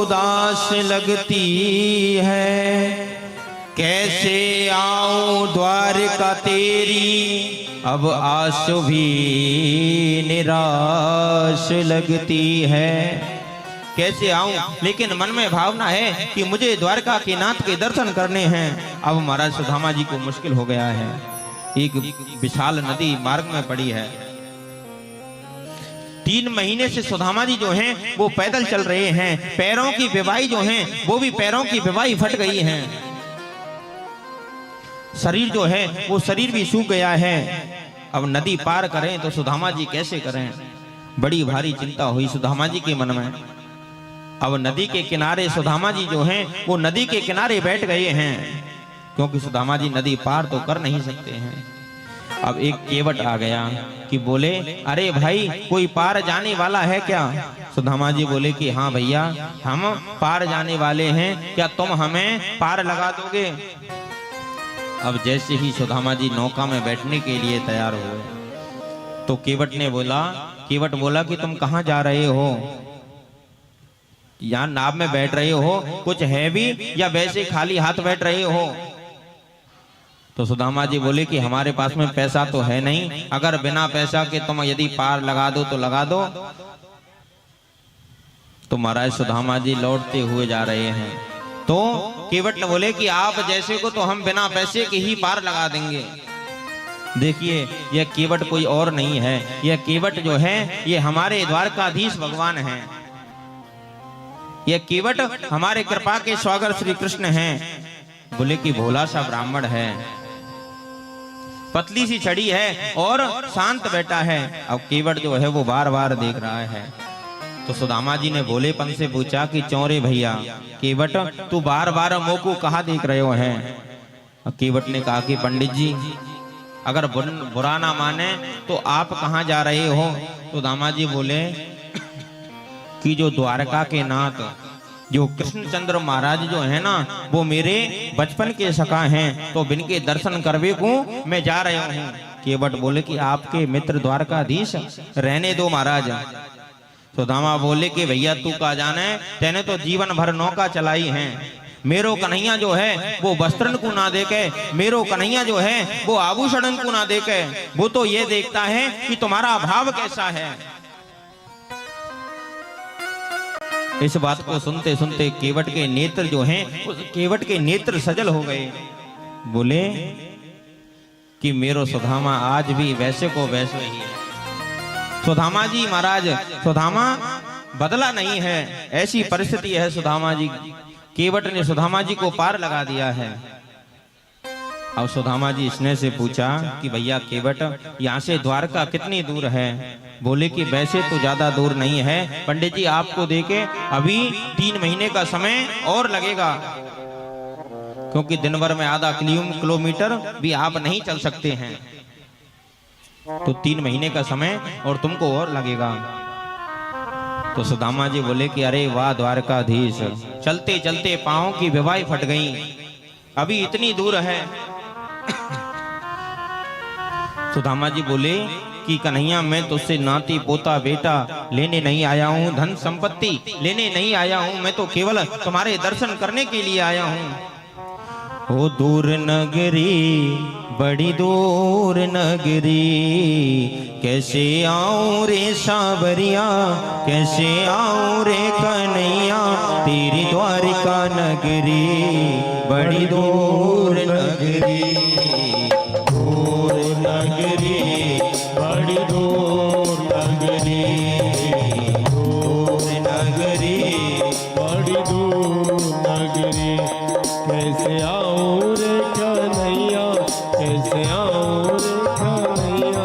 उदास लगती है। कैसे आऊं द्वारका तेरी, अब आस भी निराश लगती है। कैसे आऊं, लेकिन मन में भावना है कि मुझे द्वारका के नाथ के दर्शन करने हैं। अब महाराज सुदामा जी को मुश्किल हो गया है। एक विशाल नदी मार्ग में पड़ी है। 3 महीने से सुदामा जी जो हैं वो पैदल चल रहे हैं। पैरों की बेवाई जो हैं वो भी पैरों की बेवाई फट गई है। शरीर जो है वो शरीर भी सूख गया है। अब नदी पार करें तो सुदामा जी कैसे करें, बड़ी भारी चिंता हुई सुदामा जी के मन में। अब नदी के किनारे सुदामा जी जो हैं वो नदी के किनारे बैठ गए हैं, क्योंकि सुदामा जी नदी पार तो कर नहीं सकते हैं। अब एक केवट आ गया कि बोले, अरे भाई कोई पार जाने वाला है क्या? सुदामा जी बोले कि हाँ भैया, हम पार जाने वाले हैं, क्या तुम हमें पार लगा दोगे? अब जैसे ही सुदामा जी नौका में बैठने के लिए तैयार हुए तो केवट बोला कि तुम कहाँ जा रहे हो? यहाँ नाव में बैठ रहे हो, कुछ है भी या वैसे खाली हाथ बैठ रहे हो? तो सुदामा जी बोले कि हमारे पास में पैसा तो है नहीं, अगर बिना पैसा के तुम यदि पार लगा दो तो लगा दो। तो महाराज सुदामा जी लौटते हुए जा रहे हैं तो केवट ने बोले कि आप जैसे को तो हम बिना पैसे के ही पार लगा देंगे। देखिए यह केवट कोई और नहीं है, यह केवट जो है ये हमारे द्वारकाधीश भगवान हैं। यह केवट हमारे कृपा के स्वागर श्री कृष्ण हैं। बोले कि भोला सा ब्राह्मण है, पतली सी छड़ी है और शांत बैठा है। अब केवट जो है वो बार बार देख रहा है। तो सुदामा जी ने भोलेपन से पूछा कि चौरे भैया केवट, तू बार बार मुंह को कहाँ देख रहे हो हैं? केवट ने कहा कि पंडित जी अगर बुरा ना माने तो आप कहाँ जा रहे हो? सुदामा जी बोले कि जो द्वारका के नाथ जो कृष्णचंद्र महाराज जो है ना वो मेरे बचपन के सखा हैं, तो बिनके दर्शन करवे को मैं जा रहा हूँ। केवट बोले कि आपके मित्र द्वारकाधीश रहने दो महाराज। सुदामा बोले कि भैया तू का जाने, तेने तो जीवन भर नौका चलाई है। मेरो कन्हैया जो है वो वस्त्रन को ना देके, मेरो कन्हैया जो है वो आभूषण को ना देके, वो तो ये देखता है कि तुम्हारा भाव कैसा है। इस बात को सुनते सुनते केवट के नेत्र जो हैं, उस केवट के नेत्र सजल हो गए। बोले कि मेरो सुदामा आज भी वैसे को वैसे ही है। सुदामा जी महाराज, सुदामा बदला नहीं है, ऐसी परिस्थिति है सुदामा जी। केवट ने सुदामा जी को पार लगा दिया है। अब सुदामा जी स्नेह से पूछा कि भैया केवट, यहाँ से द्वारका कितनी दूर है? बोले कि वैसे तो ज्यादा दूर नहीं है पंडित जी, आपको देके अभी 3 महीने का समय और लगेगा, क्योंकि दिन भर में आधा किलोमीटर भी आप नहीं चल सकते हैं, तो 3 महीने का समय और तुमको और लगेगा। तो सुदामा जी बोले कि अरे वाह द्वारकाधीश, चलते चलते पांव की बेवाई फट गई, अभी इतनी दूर है। सुदामा जी बोले कि कन्हैया मैं तुझसे नाती पोता बेटा लेने नहीं आया हूँ, धन संपत्ति लेने नहीं आया हूँ, मैं तो केवल तुम्हारे दर्शन करने के लिए आया हूँ। ओ दूर नगरी बड़ी दूर नगरी, कैसे आऊं रे सावरिया, कैसे आऊं रे कन्हैया, तेरी द्वारिका नगरी बड़ी दूर नगरी। दूर नगरी बड़ी दूर नगरी, दूर नगरी बड़ी दूर नगरी, कैसे आऊं रे कन्हैया, कैसे आऊं रे कन्हैया,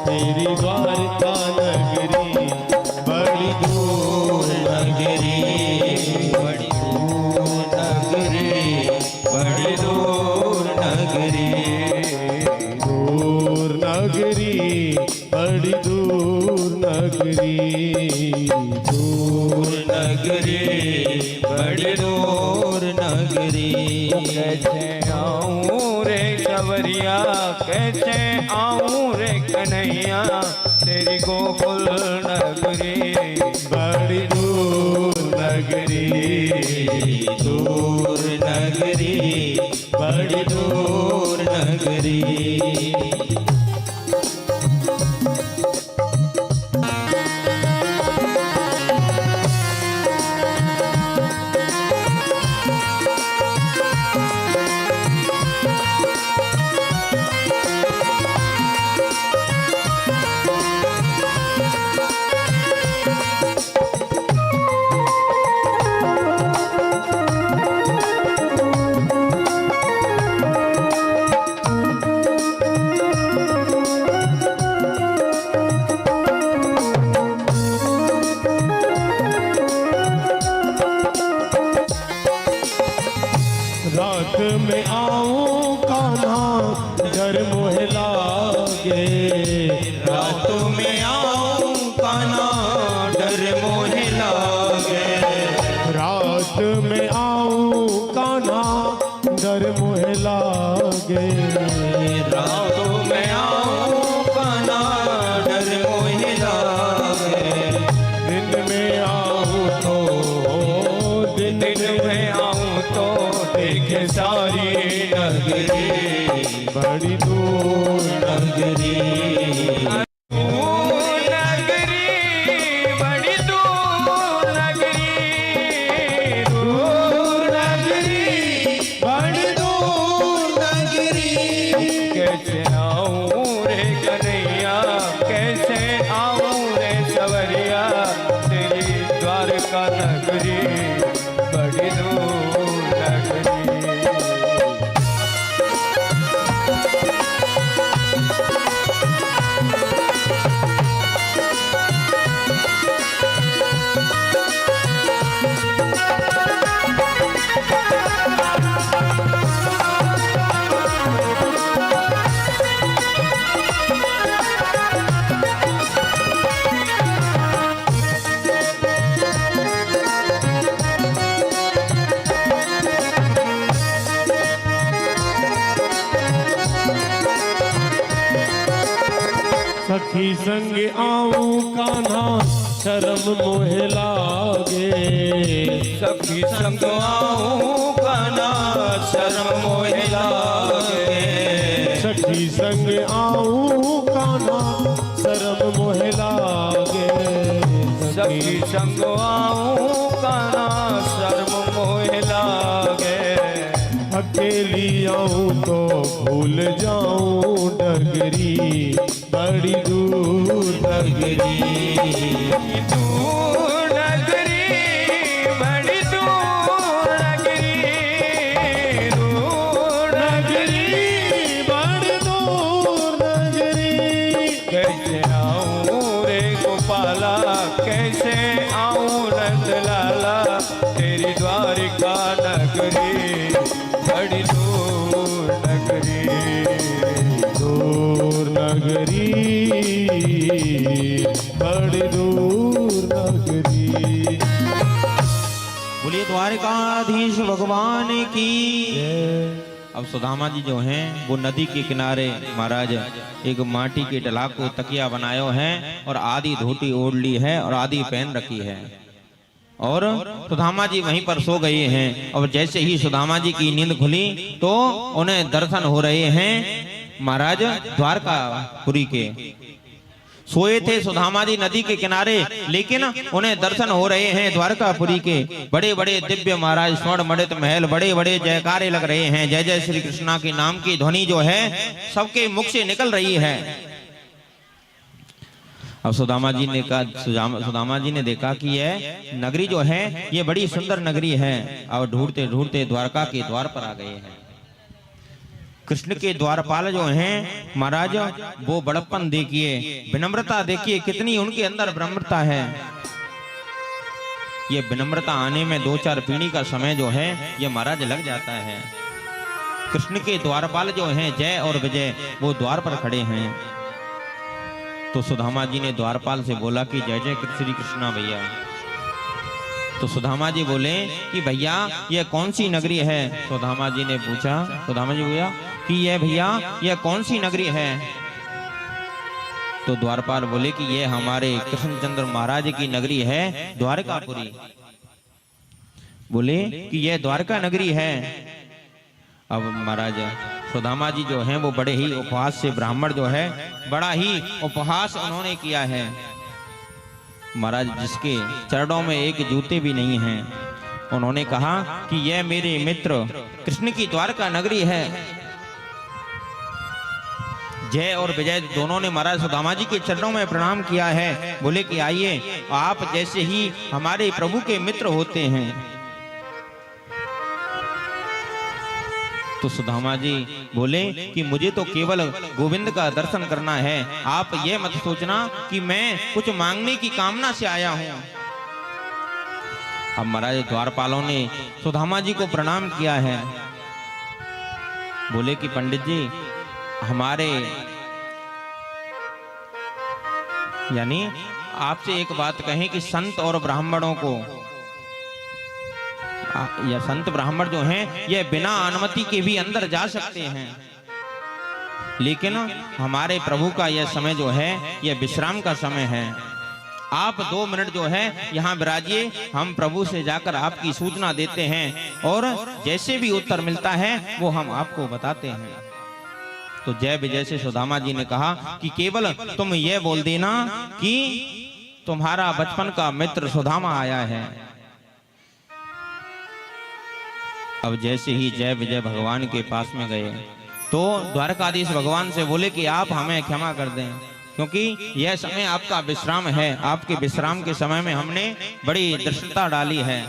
तेरी द्वारका नगरी बड़ी दूर नगरी बड़ी दूर नगरी, बड़ी दूर नगरी। दूर नगरी बड़ी दूर नगरी, दूर नगरी बड़ी दूर नगरी। कैसे आऊं रे सवरिया, कैसे आऊं रे कन्हैया, तेरी गोकुल नगरी बड़ी दूर नगरी, दूर नगरी बड़ी दूर नगरी। रात में आऊं कान्हा डर मोहे लागे, रात में आऊं कान्हा डर मोहे लागे, रात में आऊं कान्हा डर मोहे लागे, रात में आऊं कान्हा डर मोहे लागे, दिन में आऊं तो दिन में आऊं तो देखे सारी नगरी बड़ी दूर नगरी। नगरी बड़ी दूर नगरी, दूर नगरी बड़ी दूर नगरी। कैसे आऊं रे कन्हैया, कैसे आऊं रे सवरिया, तेरी द्वारका नगरी बड़ी दूर नगरी। सखी संग आऊं कान्हा शर्म मोहे लागे, सखी संग आऊं कान्हा शर्म मोहे लागे, सखी संग आऊं कान्हा शर्म मोहे लागे, सखी संग आऊं कान्हा शर्म मोहे लागे, अकेली आऊं तो भूल जाऊं डगरी बड़ी दूर नगरी दूर नगरी बड़ी दूर नगरी, दूर नगरी बड़ी दूर नगरी, कैसे आऊं रे गोपाला, कैसे आऊं नंदलाला, तेरी द्वारिका नगरी बड़ी दूर नगरी, दूर नगरी बड़ी दूर नगरी। बोलिए द्वारिकाधीश भगवान की। अब सुदामा जी जो हैं वो नदी के किनारे महाराज एक माटी के डला को तकिया बनायो है और आधी धोती ओढ़ ली है और आधी पहन रखी है और सुदामा जी वहीं पर सो गए हैं। और जैसे ही सुदामा जी की नींद खुली तो उन्हें दर्शन हो रहे हैं महाराज द्वारकापुरी के। सोए थे सुदामा जी नदी के किनारे, लेकिन उन्हें दर्शन हो रहे हैं द्वारकापुरी के। बड़े बड़े दिव्य महाराज स्वर्ण मंडित महल, बड़े बड़े जयकारे लग रहे हैं। जय जय श्री कृष्णा के नाम की ध्वनि जो है सबके मुख से निकल रही है। अब सुदामा जी ने देखा कि यह नगरी जो है ये बड़ी सुंदर नगरी है। अब ढूंढते ढूंढते द्वारका के द्वार पर आ गए हैं। कृष्ण के द्वारपाल जो हैं महाराज वो बड़प्पन देखिए, विनम्रता देखिए, कितनी उनके अंदर विनम्रता है। ये विनम्रता आने में 2-4 पीढ़ी का समय जो है ये महाराज लग जाता है। कृष्ण के द्वारपाल जो हैं जय और विजय वो द्वार पर खड़े हैं। तो सुदामा जी ने द्वारपाल से बोला कि जय जय श्री कृष्णा भैया। तो सुदामा जी बोले कि भैया यह कौन सी नगरी है। सुदामा जी ने पूछा, सुदामा जी भैया कि यह भैया यह कौन सी नगरी है। तो द्वारपाल बोले कि यह हमारे कृष्णचंद्र महाराज की नगरी है द्वारकापुरी। बोले कि यह द्वारका नगरी है। अब महाराज सुदामा जी जो हैं वो बड़े ही उपहास से, ब्राह्मण जो है बड़ा ही उपहास उन्होंने किया है। महाराज जिसके चरणों में एक जूते भी नहीं हैं, उन्होंने कहा कि यह मेरे मित्र कृष्ण की द्वारका नगरी है। जय और विजय दोनों ने महाराज सुदामा जी के चरणों में प्रणाम किया है। बोले कि आइए, आप जैसे ही हमारे प्रभु के मित्र होते हैं। तो सुदामा जी बोले कि मुझे तो केवल गोविंद का दर्शन करना है, आप ये मत सोचना कि मैं कुछ मांगने की कामना से आया हूं। अब महाराज द्वारपालों ने सुदामा जी को प्रणाम किया है। बोले कि पंडित जी हमारे यानी आपसे एक बात कहें कि संत और ब्राह्मणों को या संत ब्राह्मण जो हैं ये बिना अनुमति के भी अंदर जा सकते हैं, लेकिन हमारे प्रभु का यह समय जो है यह विश्राम का समय है। आप 2 मिनट जो है यहाँ विराजिए, हम प्रभु से जाकर आपकी सूचना देते हैं और जैसे भी उत्तर मिलता है वो हम आपको बताते हैं। तो जय विजय से सुदामा जी ने कहा कि केवल तुम ये बोल देना कि तुम्हारा बचपन का मित्र सुदामा आया है। अब जैसे ही जय विजय भगवान के पास में गए तो द्वारकाधीश भगवान से बोले कि आप हमें क्षमा कर दें, क्योंकि यह समय आपका विश्राम है। आपके विश्राम के समय में हमने बड़ी दृष्टता डाली है।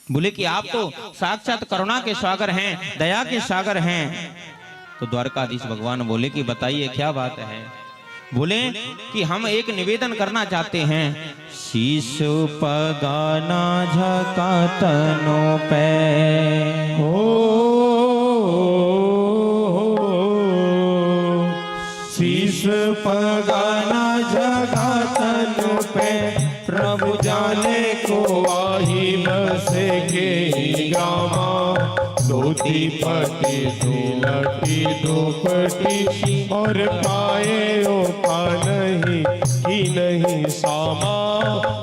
बोले कि आप तो साक्षात करुणा के सागर हैं, दया के सागर हैं। तो द्वारकाधीश भगवान बोले कि बताइए क्या बात है। बोले कि हम एक निवेदन करना चाहते हैं। शीश पगाना झका तनो पे शीश पगाना झका तनो पे प्रभु जाने को आही बसे के ग्रामा। धोती पटी दुलटी दुपटी और पाए ओ पा नहीं कि नहीं सामा।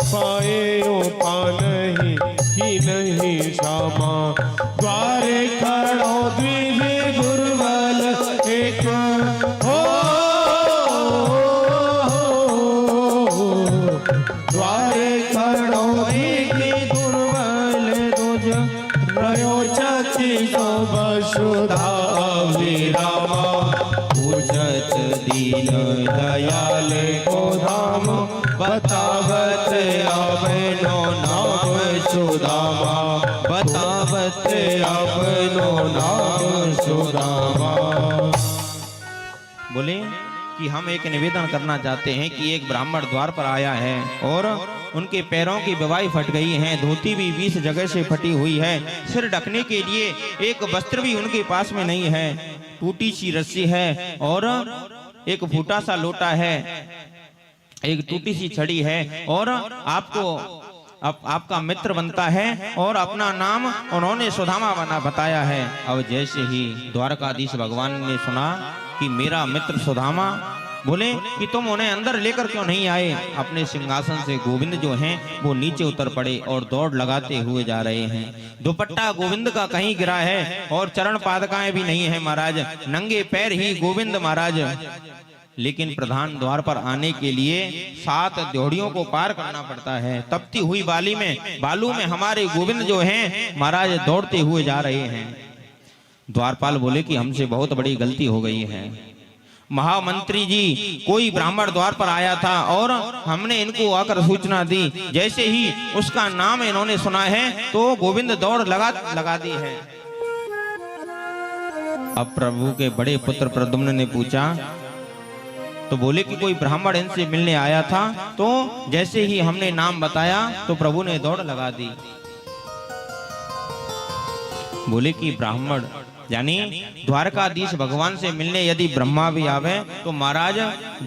पाए ओ पा नहीं कि नहीं सामा। द्वारे खड़ो द्विजे गुरुबल एक हो। द्वारे खड़ो द्विजे गुरुबल दुज रयो चची तो वसुधा विरामा। पूजत दीन दयाल को धाम बतावत अपनो नाम सुदामा। बतावत अपनो नाम सुदामा। बोले कि हम एक निवेदन करना चाहते हैं कि एक ब्राह्मण द्वार पर आया है और उनके पैरों की बेवाई फट गई है, धोती भी 20 जगह से फटी हुई है, सिर ढकने के लिए एक वस्त्र भी उनके पास में नहीं है, टूटी सी रस्सी है और एक फूटा सा लोटा है, एक टूटी सी छड़ी है और आपको आपका मित्र बनता है और अपना नाम उन्होंने सुदामा बना बताया है। अब जैसे ही द्वारकाधीश भगवान ने सुना कि मेरा मित्र सुदामा बोले कि तुम उन्हें अंदर लेकर क्यों नहीं आए। अपने सिंहासन से गोविंद जो हैं वो नीचे उतर पड़े और दौड़ लगाते हुए जा रहे हैं। दुपट्टा गोविंद का कहीं गिरा है और चरण पादुकाएं भी नहीं है महाराज, नंगे पैर ही गोविंद महाराज। लेकिन प्रधान द्वार पर आने के लिए 7 द्योड़ियों को पार करना पड़ता है। तपती हुई बालू में हमारे गोविंद जो हैं महाराज दौड़ते हुए जा रहे हैं। द्वारपाल बोले कि हमसे बहुत बड़ी गलती हो गई है। महामंत्री जी, कोई ब्राह्मण द्वार पर आया था और हमने इनको आकर सूचना दी, जैसे ही उसका नाम इन्होंने सुना है तो गोविंद दौड़ लगा दी है। अब प्रभु के बड़े पुत्र प्रद्युम्न ने पूछा तो बोले कि कोई ब्राह्मण इनसे मिलने आया था, तो जैसे ही हमने नाम बताया तो प्रभु ने दौड़ लगा दी। बोले कि ब्राह्मण यानी द्वारकाधीश भगवान से मिलने यदि ब्रह्मा भी आवे तो महाराज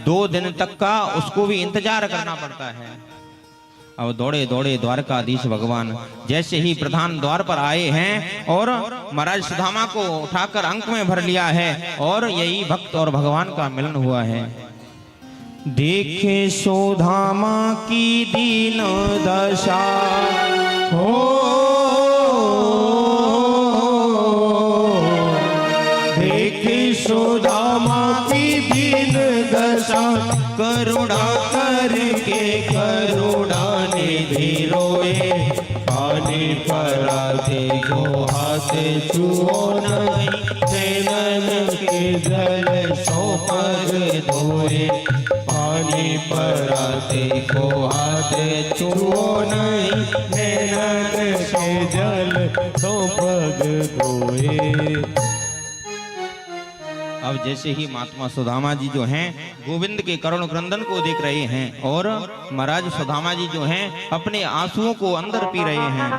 2 दिन तक का उसको भी इंतजार करना पड़ता है। अब दौड़े दौड़े द्वारकाधीश भगवान जैसे ही प्रधान द्वार पर आए हैं और महाराज सुदामा को उठाकर अंक में भर लिया है और यही भक्त और भगवान का मिलन हुआ है। देखे सुदामा की दीन दशा हो, देखे सुदामा की दीन दशा, करुणा करके करुणा निधि रोए। पानी पराते को हाथ छुओ नहीं, नैनन के जल सो पग धोए। पानी पराते को हाथ छुओ नहीं, नैनन के जल सो पग धोए। अब जैसे ही महात्मा सुदामा जी जो हैं गोविंद के करुण क्रंदन को देख रहे हैं और महाराज सुदामा जी जो हैं अपने आंसुओं को अंदर पी रहे हैं।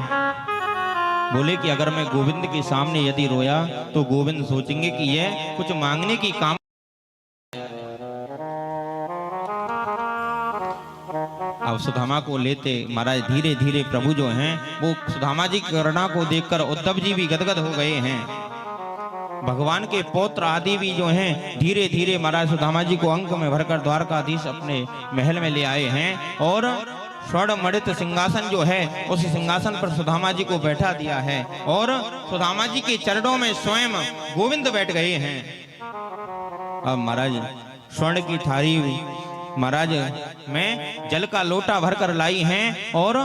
बोले कि अगर मैं गोविंद के सामने यदि रोया तो गोविंद सोचेंगे कि यह कुछ मांगने की काम। अब सुदामा को लेते महाराज धीरे धीरे प्रभु जो हैं वो सुदामा जी की करुणा को देखकर उद्धव जी भी गदगद हो गए हैं। भगवान के पौत्र आदि भी जो हैं धीरे धीरे महाराज सुदामा जी को अंक में भरकर द्वारकाधीश अपने महल में ले आए हैं और स्वर्ण मणित सिंहासन जो है उस सिंहासन पर सुदामा जी को बैठा दिया है और सुदामा जी के चरणों में स्वयं गोविंद बैठ गए हैं। अब महाराज स्वर्ण की थाली महाराज में जल का लोटा भरकर लाई हैं और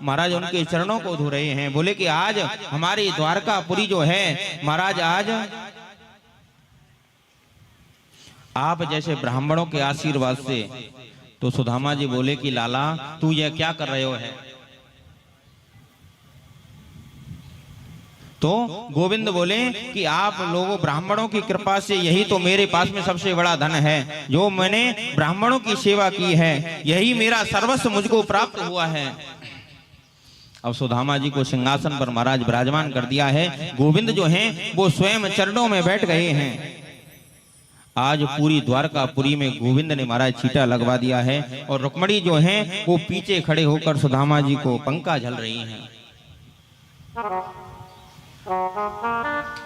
महाराज उनके चरणों को धो रहे हैं। बोले कि आज हमारी द्वारकापुरी जो है महाराज आज आप जैसे ब्राह्मणों के आशीर्वाद से। तो सुदामा जी बोले कि लाला तू यह क्या कर रहे हो है। तो गोविंद बोले कि आप लोगों ब्राह्मणों की कृपा से यही तो मेरे पास में सबसे बड़ा धन है, जो मैंने ब्राह्मणों की सेवा की है यही मेरा सर्वस्व मुझको प्राप्त हुआ है। अब सुदामा जी को सिंहासन पर महाराज विराजमान कर दिया है। गोविंद जो हैं वो स्वयं चरणों में बैठ गए हैं। आज पूरी द्वारकापुरी में गोविंद ने महाराज छीटा लगवा दिया है और रुक्मणी जो हैं वो पीछे खड़े होकर सुदामा जी को पंखा झल रही हैं।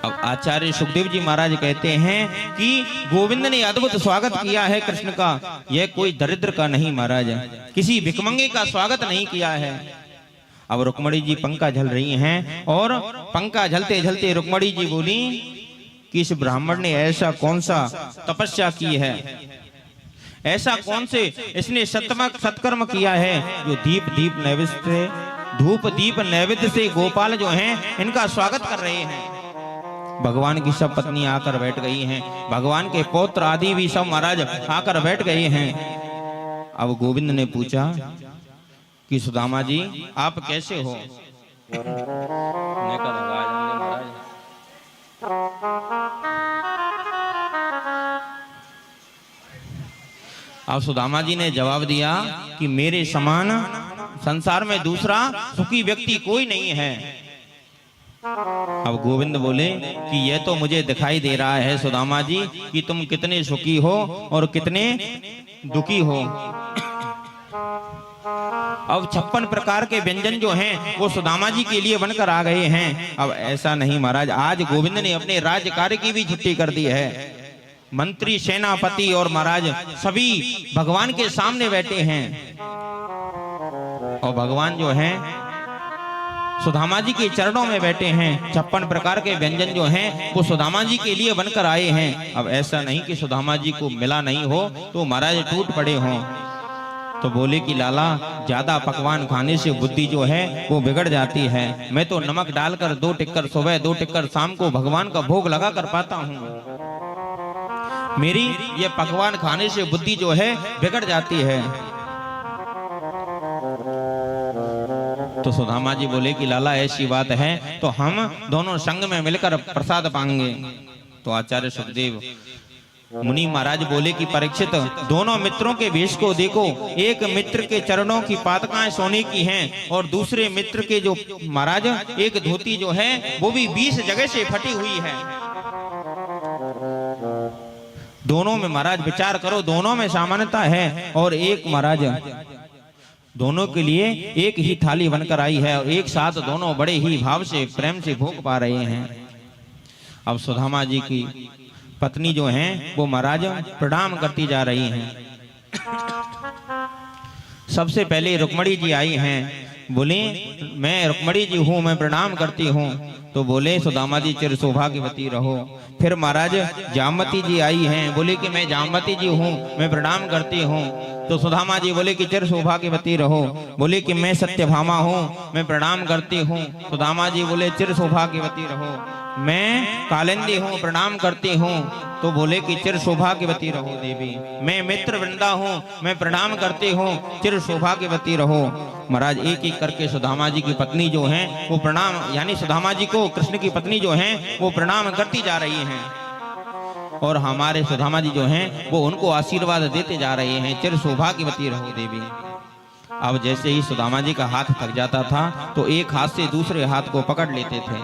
अब आचार्य सुखदेव जी महाराज कहते हैं कि गोविंद ने अद्भुत स्वागत किया है कृष्ण का। यह कोई दरिद्र का नहीं महाराज, किसी भिखमंगे का स्वागत नहीं किया है। अब रुक्मणी जी पंखा झल रही हैं और पंखा झलते झलते रुक्मणी जी बोली कि इस ब्राह्मण ने ऐसा कौन सा तपस्या की है, ऐसा कौन से इसने सत्कर्म किया है जो धूप दीप नैवेद्य से गोपाल जो हैं इनका स्वागत कर रहे हैं। भगवान की सब पत्नी आकर बैठ गई हैं, भगवान के पौत्र आदि भी सब महाराज आकर बैठ गए हैं। अब गोविंद ने पूछा कि सुदामा जी आप कैसे हो। अब सुदामा जी ने जवाब दिया कि मेरे समान संसार में दूसरा सुखी व्यक्ति कोई नहीं है। अब गोविंद बोले कि यह तो मुझे दिखाई दे रहा है सुदामा जी कि तुम कितने सुखी हो और कितने दुखी हो। अब 56 प्रकार के व्यंजन जो हैं वो सुदामा जी के लिए बनकर आ गए हैं। अब ऐसा नहीं महाराज, आज गोविंद ने अपने राज्य कार्य की भी छुट्टी कर दी है। मंत्री, सेनापति और महाराज सभी भगवान के सामने बैठे हैं। और भगवान जो हैं सुदामा जी के चरणों में बैठे हैं। 56 प्रकार के व्यंजन जो हैं वो सुदामा जी के लिए बनकर आए हैं। अब ऐसा नहीं कि सुदामा जी को मिला नहीं हो तो महाराज टूट पड़े हों। तो बोले कि लाला, ज्यादा पकवान खाने से बुद्धि जो है वो बिगड़ जाती है। मैं तो नमक डालकर 2 टिक्कर सुबह 2 टिक्कर शाम को भगवान का भोग लगा कर पाता हूँ। मेरी ये पकवान खाने से बुद्धि जो है बिगड़ जाती है। तो सुदामा जी बोले कि लाला ऐसी बात है तो हम दोनों संग में मिलकर प्रसाद पाएंगे। तो आचार्य सुखदेव मुनि महाराज बोले कि परीक्षित, दोनों मित्रों के वेश को देखो। एक मित्र के चरणों की पातकाएं सोने की हैं और दूसरे मित्र के जो महाराज एक धोती जो है वो भी 20 जगह से फटी हुई है। दोनों में महाराज विचार करो, दोनों में समानता है। और एक महाराज दोनों के लिए एक ही थाली बनकर आई है और एक साथ दोनों बड़े ही भाव से प्रेम से भोग पा रहे हैं। अब सुदामा जी की पत्नी जो हैं वो महाराज प्रणाम करती जा रही हैं। सबसे पहले रुक्मणी जी आई हैं। बोले मैं रुक्मणी जी हूँ, मैं प्रणाम करती हूँ। तो बोले सुदामा जी चिर सौभाग्यवती रहो। फिर महाराज जामवती जी आई हैं। बोले कि मैं जामवती जी हूँ, मैं प्रणाम करती हूँ। तो सुदामा जी बोले कि चिर सौभाग्यवती रहो। बोले कि मैं सत्यभामा हूँ, मैं प्रणाम करती हूँ। सुदामा जी बोले चिर सौभाग्यवती रहो। मैं कालिंदी हूँ, प्रणाम करती हूँ। तो बोले कि चिर सौभाग्यवती रहो देवी। मैं मित्र वृंदा हूँ, मैं प्रणाम करती हूँ, चिर सौभाग्यवती रहो। महाराज एक एक करके सुदामा जी की पत्नी जो हैं वो प्रणाम, यानी सुदामा जी को कृष्ण की पत्नी जो हैं वो प्रणाम करती जा रही हैं। और हमारे सुदामा जी जो हैं वो उनको आशीर्वाद देते जा रहे हैं, चिर सौभाग्यवती रहो देवी। अब जैसे ही सुदामा जी का हाथ थक जाता था तो एक हाथ से दूसरे हाथ को पकड़ लेते थे।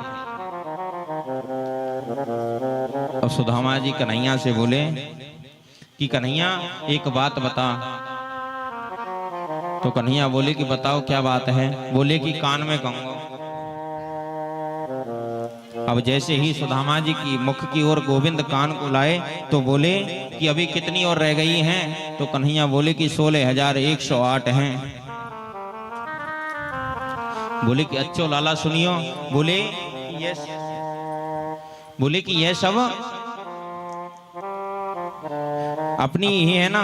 अब सुदामा जी कन्हैया से बोले कि कन्हैया एक बात बता। तो कन्हैया बोले कि बताओ क्या बात है। बोले कि कान में कहूंगा। अब जैसे ही सुदामा जी की मुख की ओर गोविंद कान को लाए तो बोले कि अभी कितनी और रह गई हैं। तो कन्हैया बोले कि 16,108 हैं। बोले कि अच्छो लाला सुनियो। बोले कि यह सब अपनी ही है ना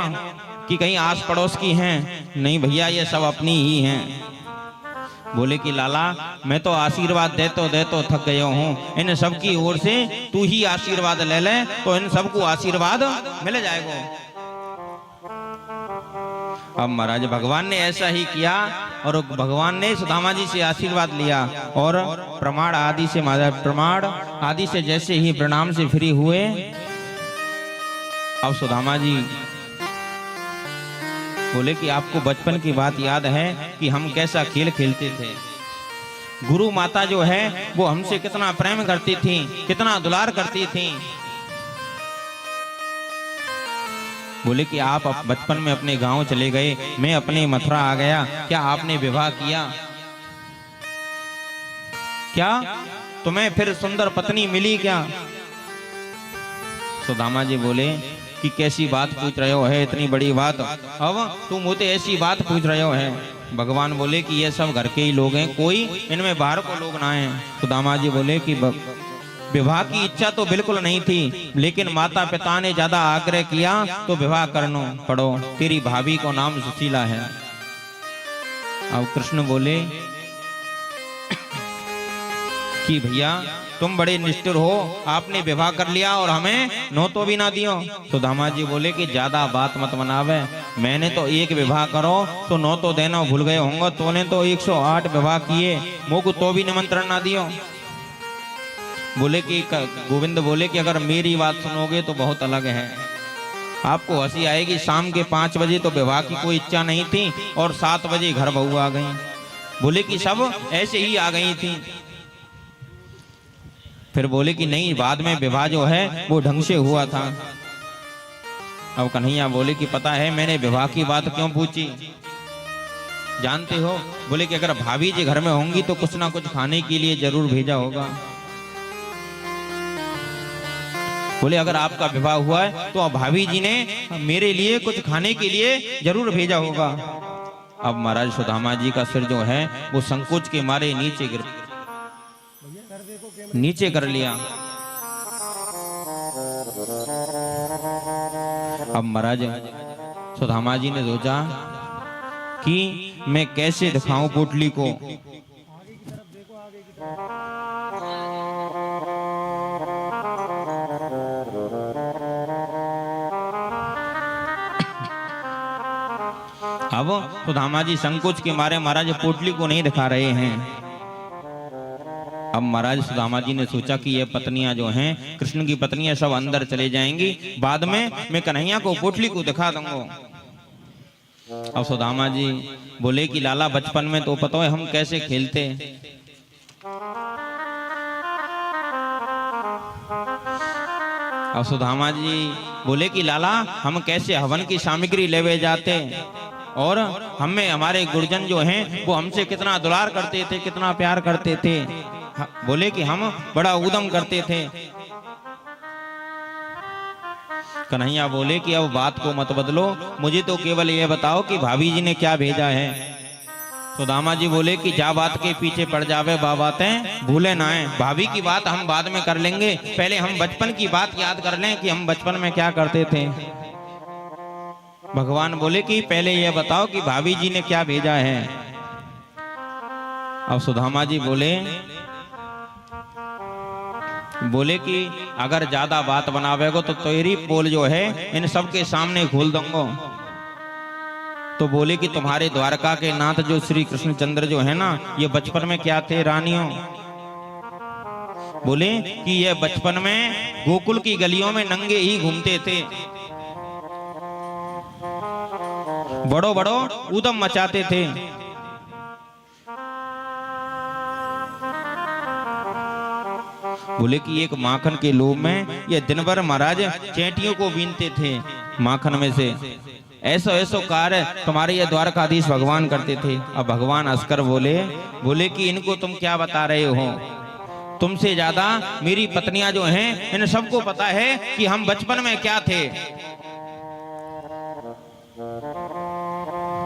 कि कहीं आस पड़ोस की हैं? नहीं भैया, ये सब अपनी ही हैं। बोले कि लाला मैं तो आशीर्वाद देतो थक गया हूँ। इन सब की ओर से तू ही आशीर्वाद ले ले तो इन सबको आशीर्वाद मिल जाएगा। अब महाराज भगवान ने ऐसा ही किया और भगवान ने सुदामा जी से आशीर्वाद लिया और प्रमाण आदि से जैसे ही प्रणाम से फ्री हुए। अब सुदामा जी बोले कि आपको बचपन की बात याद है कि हम कैसा खेल खेलते थे। गुरु माता जो है वो हमसे कितना प्रेम करती थी, कितना दुलार करती थी। बोले कि आप बचपन में अपने गांव चले गए, मैं अपने मथुरा आ गया, क्या आपने विवाह किया? क्या तुम्हें फिर सुंदर पत्नी मिली क्या? सुदामा जी बोले कि कैसी बात पूछ रहे हो है, इतनी बड़ी बात, अब तुम मुझे ऐसी बात पूछ रहे हो है। भगवान बोले कि ये सब घर के ही लोग हैं, कोई इनमें बाहर को लोग ना हैं। सुदामा जी बोले कि विवाह की इच्छा तो बिल्कुल नहीं थी, लेकिन माता पिता ने ज्यादा आग्रह किया तो विवाह करना पड़ो। तेरी भाभी को नाम सुशीला है। अब कृष्ण बोले कि भैया तुम बड़े निष्ठुर हो, आपने विवाह कर लिया और हमें नौतो भी ना दियो। सुदामा जी बोले कि ज्यादा बात मत बनावे, मैंने तो एक विवाह करो तो नौतो देना भूल गए होंगे, तूने तो 108 विवाह किए, मुझको तो भी निमंत्रण ना दियो। बोले कि गोविंद बोले कि अगर मेरी बात सुनोगे तो बहुत अलग है, आपको हंसी आएगी। शाम के 5 बजे तो विवाह की कोई इच्छा नहीं थी और 7 बजे घर बहू आ गई। बोले कि सब ऐसे ही आ गई थी। फिर बोले कि नहीं, बाद में विवाह जो है वो ढंग से हुआ था। अब कन्हैया बोले कि पता है मैंने विवाह की बात क्यों पूछी, जानते हो? बोले कि अगर भाभी जी घर में होंगी तो कुछ ना कुछ खाने के लिए जरूर भेजा होगा। बोले अगर आपका विवाह हुआ है तो अब भाभी जी ने मेरे लिए कुछ खाने के लिए जरूर भेजा होगा। अब महाराज सुदामा जी का सिर जो है वो संकोच के मारे नीचे कर लिया। अब महाराज सुदामा जी ने सोचा कि मैं कैसे दिखाऊं पोटली को। अब सुदामा जी संकोच के मारे महाराज पोटली को नहीं दिखा रहे हैं। अब महाराज सुदामा जी ने सोचा कि ये पत्नियां जो हैं, कृष्ण की पत्नियां सब अंदर चले जाएंगी, बाद में मैं कन्हैया को पोटली को दिखा दूंगा। अब सुदामा जी बोले कि लाला बचपन में तो पता है हम कैसे खेलते। अब सुदामा जी बोले कि लाला हम कैसे हवन की सामग्री लेवे जाते और हमें हमारे गुरुजन जो हैं वो हमसे कितना दुलार करते थे, कितना प्यार करते थे। बोले कि हम बड़ा उद्यम करते थे। कन्हैया बोले कि अब बात को मत बदलो, मुझे तो केवल ये बताओ कि भाभी जी ने क्या भेजा है। सुदामा जी बोले कि जा बात के पीछे पड़ जावे बातें भूले ना है। भाभी की बात हम बाद में कर लेंगे, पहले हम बचपन की बात याद कर लें कि हम बचपन में क्या करते थे। भगवान बोले कि पहले ये बताओ कि भाभी जी ने क्या भेजा है। अब सुदामा जी बोले कि अगर ज्यादा बात बनावेगो तो तेरी पोल जो है इन सबके सामने खोल दूंगा। तो बोले कि तुम्हारे द्वारका के नाथ जो श्री कृष्णचंद्र जो है ना, ये बचपन में क्या थे रानियों। बोले कि ये बचपन में गोकुल की गलियों में नंगे ही घूमते थे, बड़ो बड़ो उदम मचाते थे। बोले कि एक माखन के लोभ में ये दिन भर महाराज चेटियों को बीनते थे माखन में से। ऐसो ऐसो कार्य तुम्हारे ये द्वारकाधीश भगवान करते थे। अब भगवान हंसकर बोले कि इनको तुम क्या बता रहे हो, तुमसे ज्यादा मेरी पत्नियां जो हैं इन सबको पता है कि हम बचपन में क्या थे।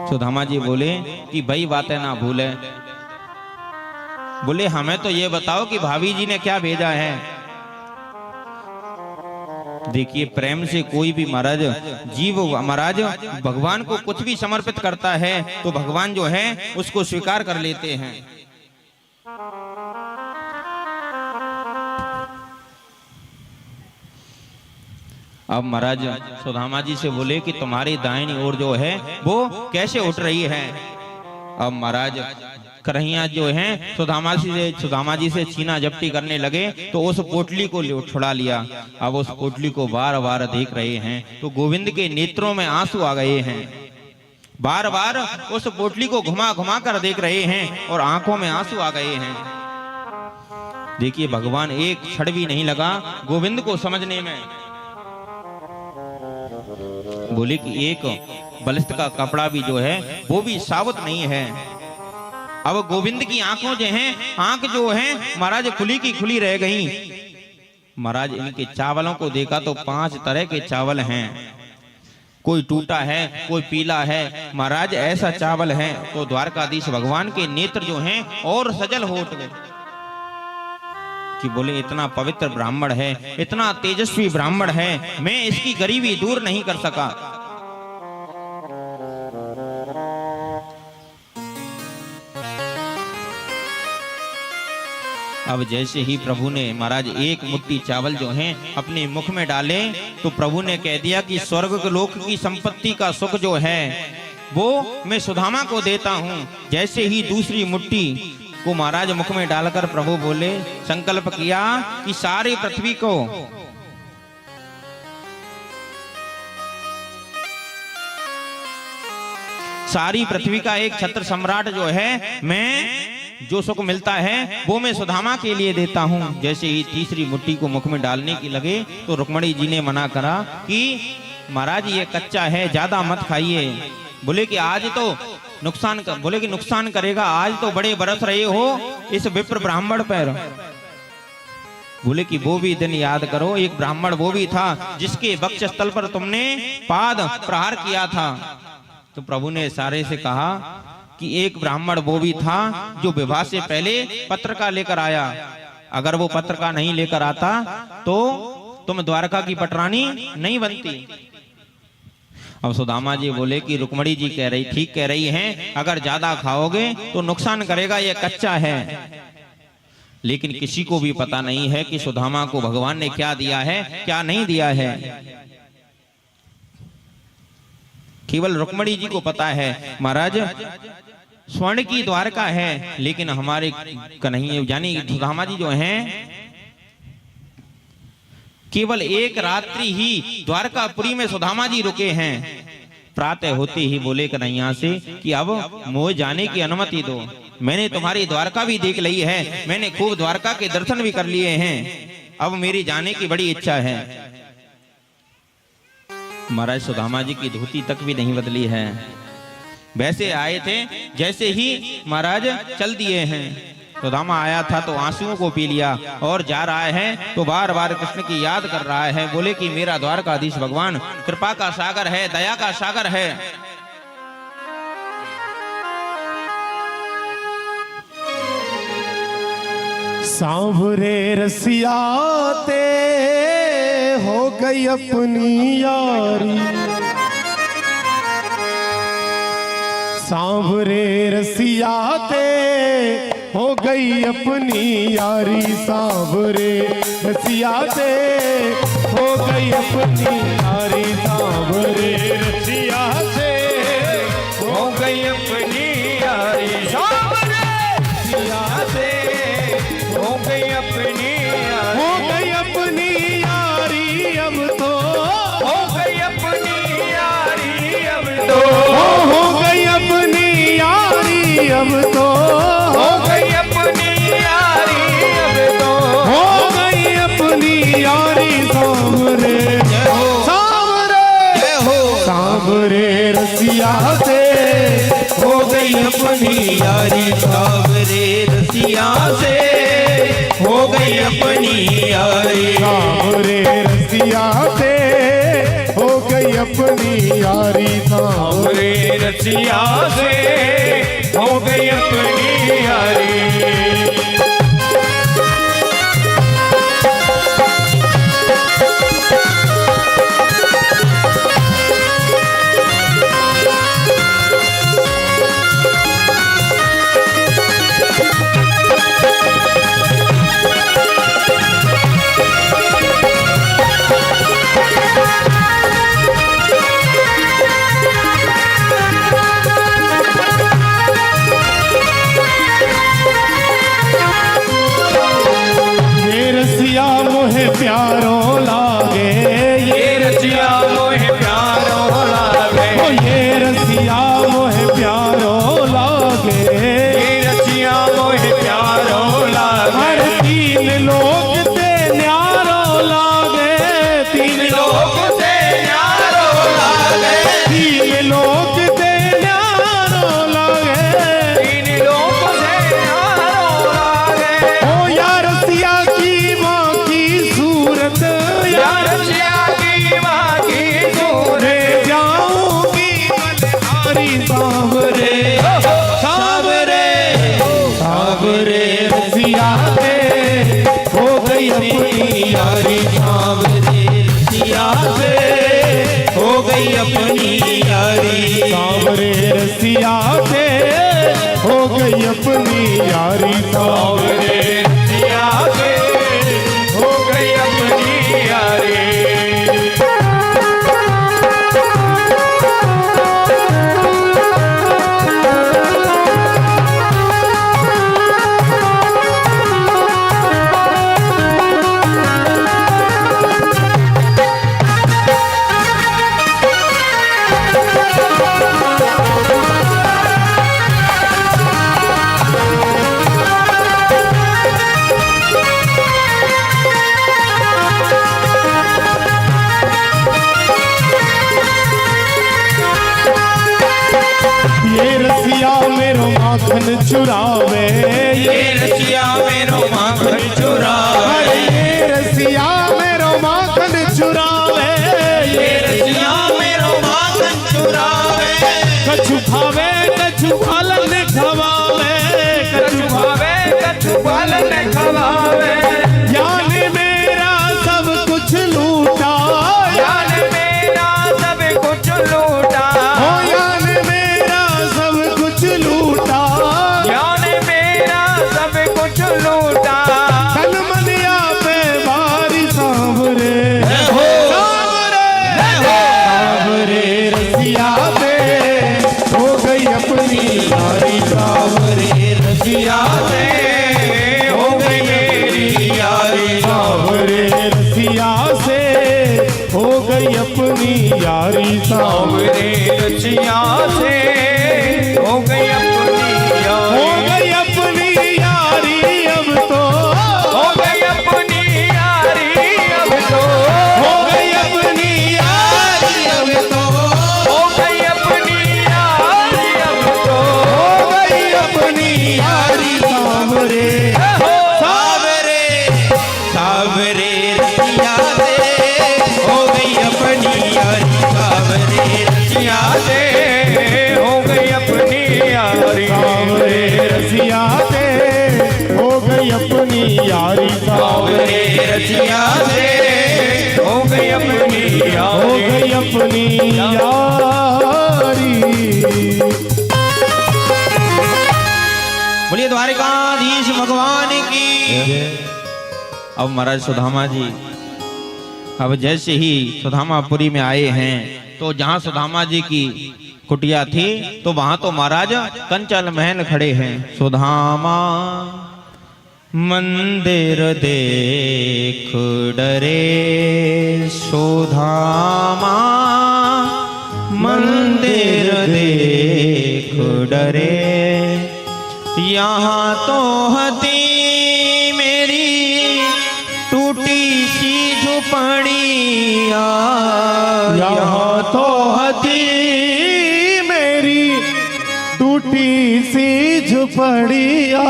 सुदामा जी बोले कि भाई बातें ना भूले। बोले हमें तो ये बताओ कि भाभी जी ने क्या भेजा है। देखिए प्रेम से कोई भी महाराज जीव महाराज भगवान को कुछ भी समर्पित करता है तो भगवान जो है उसको स्वीकार कर लेते हैं। अब महाराज सुदामा जी से बोले कि तुम्हारी दाहिनी ओर जो है वो कैसे उठ रही है। अब महाराज कन्हैया जो हैं सुदामा जी से छीना झपटी करने लगे तो उस पोटली को छुड़ा लिया। अब उस पोटली को बार बार देख रहे हैं तो गोविंद के नेत्रों में आंसू आ गए हैं। बार बार उस पोटली को घुमा घुमा कर देख रहे हैं और आंखों में आंसू आ गए हैं। देखिए भगवान एक क्षण भी नहीं लगा गोविंद को समझने में। बोले कि एक बलिष्ठ का कपड़ा भी जो है वो भी साबुत नहीं है। अब गोविंद की आंखों जो हैं, आंख जो है महाराज खुली की खुली रह गई। महाराज इनके चावलों को देखा तो 5 तरह के चावल हैं, कोई टूटा है, कोई पीला है। महाराज ऐसा चावल है तो द्वारकाधीश भगवान के नेत्र जो हैं और सजल हो उठ गए कि बोले इतना पवित्र ब्राह्मण है, इतना तेजस्वी ब्राह्मण है, मैं इसकी गरीबी दूर नहीं कर सका। अब जैसे ही प्रभु ने महाराज एक मुट्ठी चावल जो हैं अपने मुख में डाले तो प्रभु ने कह दिया कि स्वर्ग के लोक की संपत्ति का सुख जो है वो मैं सुदामा को देता हूँ। जैसे ही दूसरी मुट्ठी को महाराज मुख में डालकर प्रभु बोले, संकल्प किया कि सारी पृथ्वी को सारी पृथ्वी का एक छत्र सम्राट जो है मैं जो सुख मिलता है वो मैं सुदामा के लिए देता हूँ। जैसे ही तीसरी मुट्ठी को मुख में डालने की लगे तो रुक्मणी जी ने मना करा कि महाराज ये कच्चा है, ज्यादा मत खाइए। बोले कि आज तो नुकसान करेगा, आज तो बड़े बरस रहे हो इस विप्र ब्राह्मण पर। बोले कि वो भी दिन याद करो, एक ब्राह्मण वो भी था जिसके वक्षस्थल पर तुमने पाद प्रहार किया था। तो प्रभु ने इशारे से कहा कि एक ब्राह्मण वो भी था जो विवाह से पहले पत्र का लेकर आया। अगर वो पत्र का नहीं लेकर आता तो तुम द्वारका की पटरानी नहीं बनती। अब सुदामा जी बोले कि रुक्मणी जी ठीक कह रही हैं, अगर ज्यादा खाओगे तो नुकसान करेगा, ये कच्चा है। लेकिन किसी को भी पता नहीं है कि सुदामा को भगवान ने क्या दिया है, क्या नहीं दिया है। केवल रुक्मणी जी को पता है महाराज स्वर्ण की द्वारका है, लेकिन हमारे कन्हैया यानी सुदामा जी जो हैं केवल एक रात्रि ही द्वारकापुरी में सुदामा जी रुके हैं। प्रातः होते ही बोले कन्हैया से कि अब मोह जाने की अनुमति दो, मैंने तुम्हारी द्वारका भी देख ली है, मैंने खूब द्वारका के दर्शन भी कर लिए हैं, अब मेरी जाने की बड़ी इच्छा है। महाराज सुदामा जी की धोती तक भी नहीं बदली है, वैसे आए थे जैसे ही महाराज चल दिए हैं। सुदामा आया था तो आंसुओं को पी लिया और जा रहा है तो बार बार कृष्ण की याद कर रहा है। बोले कि मेरा द्वारकाधीश भगवान कृपा का सागर है, दया का सागर है। सांवरे रसिया ते हो गई अपनी यारी, सांवरे रसिया ते हो गई अपनी यारी, सांवरे रसिया ते हो गई अपनी यारी, सांवरे रसिया से हो गई अपनी यारी, सांवरे रसिया से हो गई अपनी यारी, हो गई अपनी यारी अब तो, हो गई अपनी यारी अब तो, हो गई अपनी यारी अब तो, हो गई अपनी यारी अब तो, हो गई अपनी यारी, सांवरे सांवरे सांवरे रसिया से हो गई अपनी यारी, सांवरे रसिया से हो गई अपनी यारी, सांवरे रसिया से हो गई अपनी यारी, सांवरे रसिया से हो गई अपनी यारी। प्यारो लागे ये रसिया मोहे प्यारो लागे, ओ ये रसिया मोहे प्यारो लागे, ये रसिया मोहे प्यारो लागे, हर तीन लोग ते न्यारो लागे, तीन लोग से न्यारो लागे, तीन लोग ते न्यारो लागे, तीन लोग से न्यारो लागे। ओ या रसिया की माँ की सूरत, या रसिया की माँ की सूरत, जाऊंगी बलिहारी, सांवरे सांवरे सांवरे रसिया से हो गई अपनी यारी, सांवरे रसिया से हो गई अपनी यारी, सांवरे रसिया से हो गई अपनी यारी, सांवरे रसिया से हो गई अपनी यारी। ये रसिया मेरो माखन चुरावे, ये रसिया मेरो माखन चुरावे, ये कछु खावे कछु पालन खवावे, कछु भावे कछु पालन खवावे, ज्ञान मेरा सब कुछ लूटा, ज्ञान मेरा सब कुछ लूटा, ओ ज्ञान मेरा सब कुछ लूटा, ज्ञान मेरा सब कुछ लूटा, तन मन पे बारी सांवरे, सांवरे रसिया पे हो गई अपनी यारी, सांवरे रसिया से हो गई मेरी यारी, सांवरे रसिया से हो गई अपनी यारी, सांवरे सावरे रचिया से हो गई अपनी हो यारी, गई अपनी यारी अब तो, हो गई अपनी यारी अब तो, हो गई अपनी यारी अब तो, हो गई अपनी यारी अब तो, हो गई अपनी यारी, सांवरे सावरे सावरे रसिया से हो गई अपनी यारी, सावरे रसिया से हो गई अपनी यारी, सांवरे रसिया से हो गई अपनी यारी, सांवरे सावरे रसिया से हो गई अपनी हो यारी, गई अपनी यारी। बोलिए द्वारिकाधीश भगवान की। अब महाराज सुदामा जी अब जैसे ही सुदामापुरी में आए हैं तो जहाँ सुदामा जी की कुटिया थी तो वहां तो महाराज कंचन महल खड़े हैं। सुदामा मंदिर देख डरे, सुदामा मंदिर देख डरे, यहाँ तो हती मेरी टूटी सी झुपड़िया, यहाँ तो हती मेरी टूटी सी झुपड़िया,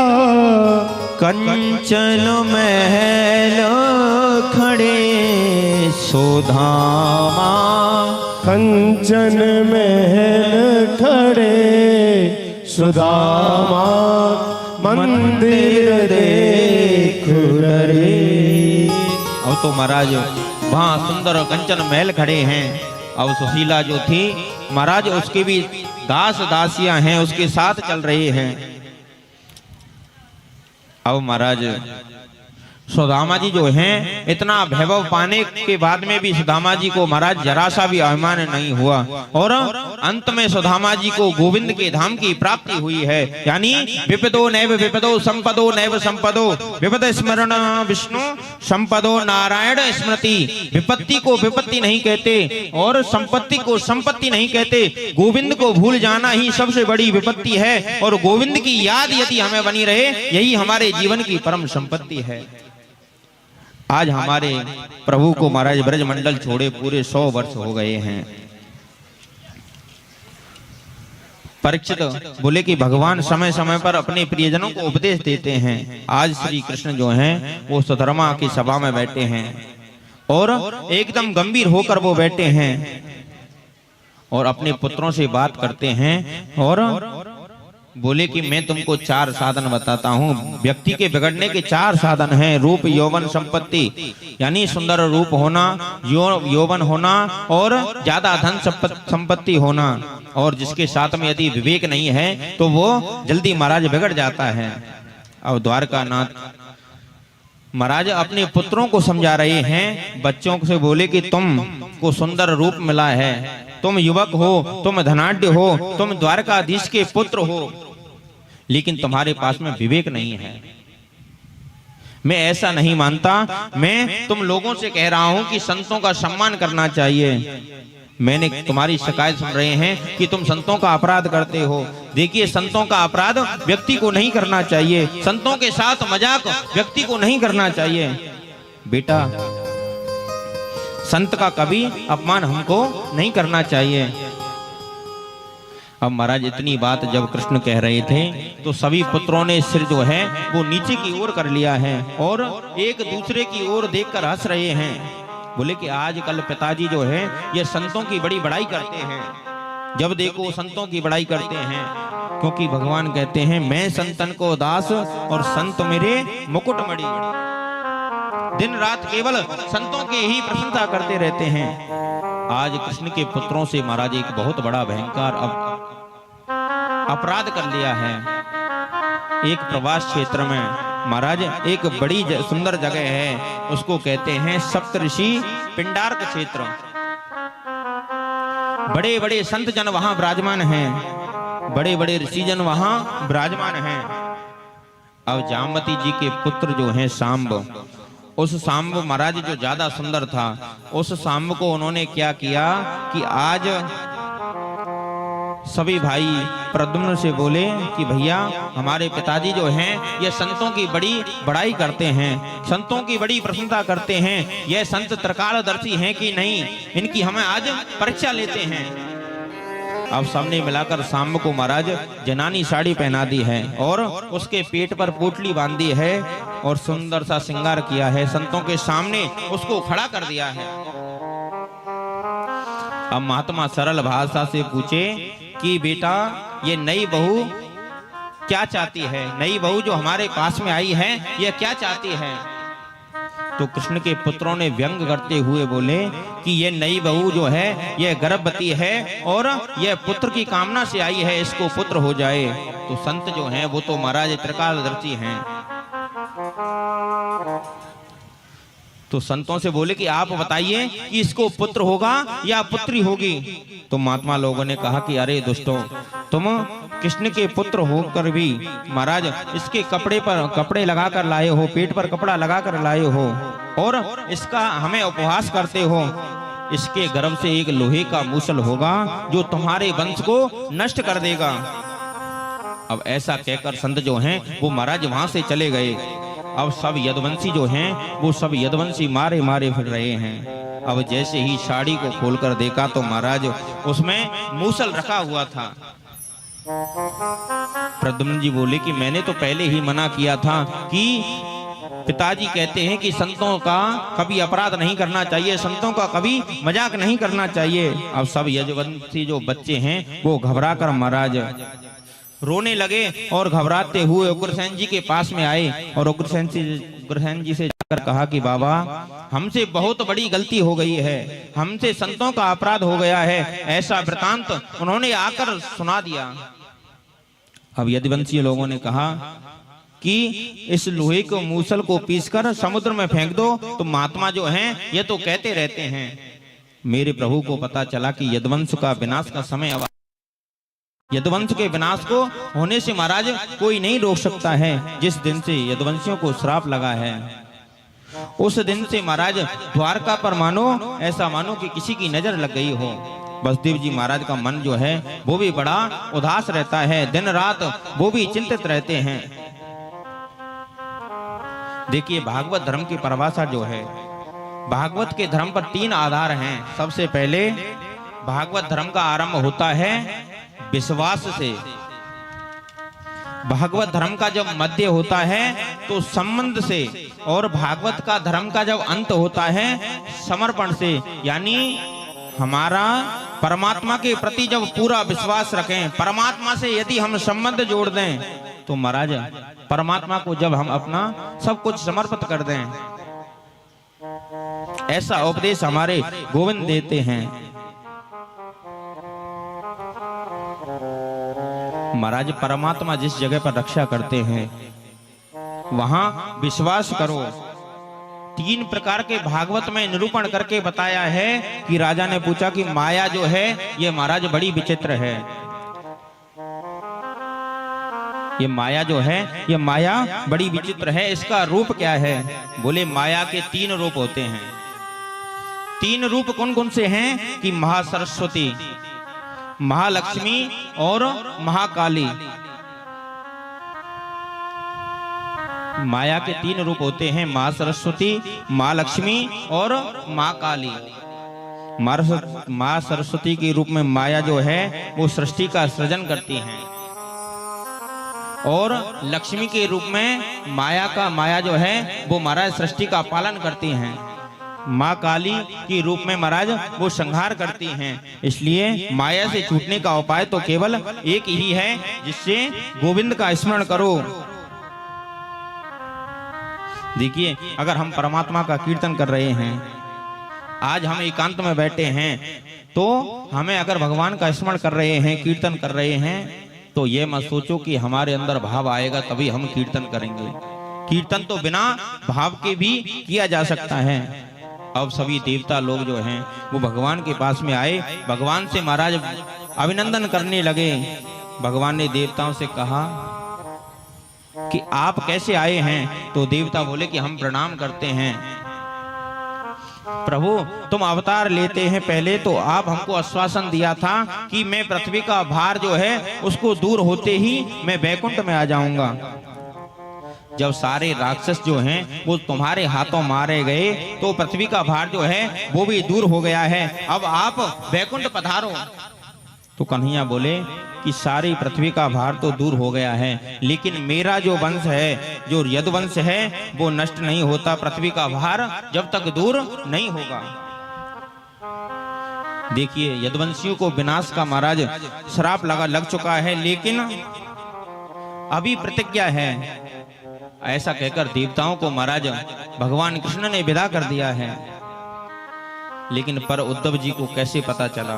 कंचन महल खड़े सुदामा, कंचन महल खड़े सुदामा, मंदिर देख डरे। अब तो महाराज वहाँ सुंदर कंचन महल खड़े हैं। अब सुशीला जो थी महाराज उसके भी दास दासियां हैं उसके साथ चल रहे हैं। अब महाराज सुदामा जी जो हैं इतना वैभव पाने के बाद में भी सुदामा जी को महाराज जरा सा भी अभिमान नहीं हुआ और अंत में सुदामा जी को गोविंद के धाम की प्राप्ति हुई है। यानी विपदो नैव विपदो संपदो नैव संपदो, विपद स्मरण विष्णु संपदो नारायण स्मृति। विपत्ति को विपत्ति नहीं कहते और संपत्ति को संपत्ति नहीं कहते। गोविंद को भूल जाना ही सबसे बड़ी विपत्ति है और गोविंद की याद यदि हमें बनी रहे यही हमारे जीवन की परम संपत्ति है। आज हमारे प्रभु को महाराज ब्रजमंडल छोड़े पूरे 100 वर्ष हो गए हैं। परीक्षित बोले कि भगवान समय समय पर अपने प्रियजनों को उपदेश देते हैं। आज श्री कृष्ण जो हैं वो सुधर्मा की सभा में बैठे हैं और एकदम गंभीर होकर वो बैठे हैं और अपने पुत्रों से बात करते हैं और बोले कि मैं तुमको 4 साधन बताता हूँ। व्यक्ति के बिगड़ने के 4 साधन हैं। रूप यौवन संपत्ति, यानी सुंदर रूप होना, यौवन होना और ज्यादा धन संपत्ति होना। और जिसके साथ में यदि विवेक नहीं है तो वो जल्दी महाराज बिगड़ जाता है। अब द्वारका नाथ महाराज अपने पुत्रों को समझा रहे हैं। बच्चों से बोले कि तुम को सुंदर रूप मिला है, तुम युवक हो, तुम धनाढ्य हो, तुम द्वारकाधीश के पुत्र हो, लेकिन तुम्हारे पास में विवेक नहीं है। मैं ऐसा नहीं मानता। मैं तुम लोगों से कह रहा हूं कि संतों का सम्मान करना चाहिए। मैंने तुम्हारी शिकायत सुन रहे हैं कि तुम संतों का अपराध करते हो। देखिए, संतों का अपराध व्यक्ति को नहीं करना चाहिए। संतों के साथ मजाक व्यक्ति को नहीं करना चाहिए। बेटा, संत का कभी अपमान हमको नहीं करना चाहिए। अब महाराज इतनी बात जब कृष्ण कह रहे थे तो सभी पुत्रों ने सिर जो है वो नीचे की ओर कर लिया है और एक दूसरे की ओर देखकर हंस रहे हैं। बोले कि आजकल पिताजी जो है ये संतों की बड़ी बड़ाई करते हैं। जब देखो संतों की बड़ाई करते हैं, क्योंकि भगवान कहते हैं मैं संतन को दास और संत मेरे मुकुटमणि। दिन रात केवल संतों की ही प्रशंसा करते रहते हैं। आज कृष्ण के पुत्रों से महाराज एक बहुत बड़ा भयंकर अपराध कर लिया है। एक प्रवास क्षेत्र में महाराज एक बड़ी सुंदर जगह है, उसको कहते हैं सप्तऋषि पिंडारक क्षेत्र। बड़े बड़े संत जन वहां विराजमान हैं, बड़े बड़े ऋषि जन वहां विराजमान हैं। अब जामवती जी के पुत्र जो हैं सांब, उस सांब महाराज जो ज्यादा सुंदर था, उस सांब को उन्होंने क्या किया कि आज सभी भाई प्रद्युम्न से बोले कि भैया हमारे पिताजी जो हैं ये संतों की बड़ी बड़ाई करते हैं, संतों की बड़ी प्रशंसा करते हैं, ये संत त्रिकालदर्शी हैं कि नहीं, इनकी हमें आज परीक्षा लेते हैं। अब सबने मिलाकर सांब को महाराज जनानी साड़ी पहना दी है और उसके पेट पर पोटली बांधी है और सुंदर सा श्रृंगार किया है, संतों के सामने उसको खड़ा कर दिया है। अब महात्मा सरल भाषा से पूछे कि बेटा ये नई बहू क्या चाहती है, नई बहू जो हमारे पास में आई है ये क्या चाहती है? तो कृष्ण के पुत्रों ने व्यंग करते हुए बोले कि ये नई बहू जो है ये गर्भवती है और ये पुत्र की कामना से आई है, इसको पुत्र हो जाए। तो संत जो हैं वो तो महाराज त्रिकालदर्शी हैं, तो संतों से बोले कि आप बताइए कि इसको पुत्र होगा या पुत्री होगी? तो महात्मा लोगों ने कहा कि अरे दुष्टों, तुम कृष्ण के पुत्र होकर भी महाराज इसके कपड़े पर कपड़े लगाकर लाए हो, पेट पर कपड़ा लगाकर लाए हो और इसका हमें उपहास करते हो। इसके गर्भ से एक लोहे का मूसल होगा जो तुम्हारे वंश को नष्ट कर देगा। अब ऐसा कहकर संत जो हैं वो महाराज वहां से चले गए। अब सब यदुवंशी जो हैं वो सब यदुवंशी मारे मारे फिर रहे हैं। अब जैसे ही साड़ी को खोलकर देखा तो महाराज उसमें मूसल रखा हुआ था। प्रद्युम्न जी बोले कि मैंने तो पहले ही मना किया था कि पिताजी कहते हैं कि संतों का कभी अपराध नहीं करना चाहिए, संतों का कभी मजाक नहीं करना चाहिए। अब सब यदुवंशी जो बच्चे हैं वो घबरा कर महाराज रोने लगे और घबराते हुए उग्रसेन जी के पास में आए और उग्रसेन जी से जाकर कहा कि बाबा हमसे बहुत बड़ी गलती हो गई है, हमसे संतों का अपराध हो गया है। ऐसा वृतांत उन्होंने आकर सुना दिया। अब यदुवंशी लोगों ने कहा कि इस लोहे को मूसल को पीसकर समुद्र में फेंक दो। तो महात्मा जो हैं ये तो कहते रहते हैं। मेरे प्रभु को पता चला कि यदुवंश का विनाश का समय यदुवंश के विनाश को होने से महाराज कोई नहीं रोक सकता है। जिस दिन से यदुवंशियों को श्राप लगा है उस दिन से महाराज द्वारका पर मानो ऐसा मानो कि किसी की नजर लग गई हो। वसुदेव जी महाराज का मन जो है वो भी बड़ा उदास रहता है, दिन रात वो भी चिंतित रहते हैं। देखिए भागवत धर्म की परिभाषा जो है, भागवत के धर्म पर 3 आधार हैं। सबसे पहले भागवत धर्म का आरंभ होता है विश्वास से। भागवत धर्म का जब मध्य होता है तो संबंध से, और भागवत का धर्म का जब अंत होता है समर्पण से। यानी हमारा परमात्मा के प्रति जब पूरा विश्वास रखें, परमात्मा से यदि हम संबंध जोड़ दें तो महाराज परमात्मा को जब हम अपना सब कुछ समर्पित कर दें, ऐसा उपदेश हमारे गोविंद देते हैं। महाराज परमात्मा जिस जगह पर रक्षा करते हैं वहां विश्वास करो। 3 प्रकार के भागवत में निरूपण करके बताया है कि राजा ने पूछा कि माया जो है ये महाराज बड़ी विचित्र है। ये माया जो है ये माया बड़ी विचित्र है, इसका रूप क्या है? बोले माया के 3 रूप होते हैं। 3 रूप कौन कौन से हैं कि महासरस्वती, महालक्ष्मी और महाकाली। माया के 3 रूप होते हैं, महासरस्वती, महालक्ष्मी और महाकाली। माँ सरस्वती के रूप में माया जो है वो सृष्टि का सृजन करती हैं, और लक्ष्मी के रूप में माया जो है वो महाराज सृष्टि का पालन करती हैं। माँ काली के रूप में महाराज वो संहार करती हैं। इसलिए माया से छूटने का उपाय तो केवल एक ही है, जिससे गोविंद का स्मरण करो। देखिए, अगर हम परमात्मा का कीर्तन कर रहे हैं, आज हम एकांत में बैठे हैं, तो हमें अगर भगवान का स्मरण कर रहे हैं, कीर्तन कर रहे हैं, तो ये मत सोचो कि हमारे अंदर भाव आएगा तभी हम कीर्तन करेंगे। कीर्तन तो बिना भाव के भी किया जा सकता है। अब सभी देवता लोग जो हैं वो भगवान के पास में आए, भगवान से महाराज अभिनंदन करने लगे। भगवान ने देवताओं से कहा कि आप कैसे आए हैं? तो देवता बोले कि हम प्रणाम करते हैं। प्रभु, तुम अवतार लेते हैं पहले तो आप हमको आश्वासन दिया था कि मैं पृथ्वी का भार जो है उसको दूर होते ही मैं बैकुंठ में आ जाऊंगा। जब सारे राक्षस जो हैं वो तुम्हारे हाथों मारे गए तो पृथ्वी का भार जो है वो भी दूर हो गया है, अब आप बैकुंठ पधारो। तो कन्हैया बोले कि सारी पृथ्वी का भार तो दूर हो गया है, लेकिन मेरा जो वंश है, जो यदुवंश है, वो नष्ट नहीं होता। पृथ्वी का भार जब तक दूर नहीं होगा। देखिए, यदुवंशियों को विनाश का महाराज श्राप लग चुका है, लेकिन अभी प्रतिज्ञा है। ऐसा कहकर देवताओं को महाराज भगवान कृष्ण ने विदा कर दिया है। लेकिन पर उद्धव जी को कैसे पता चला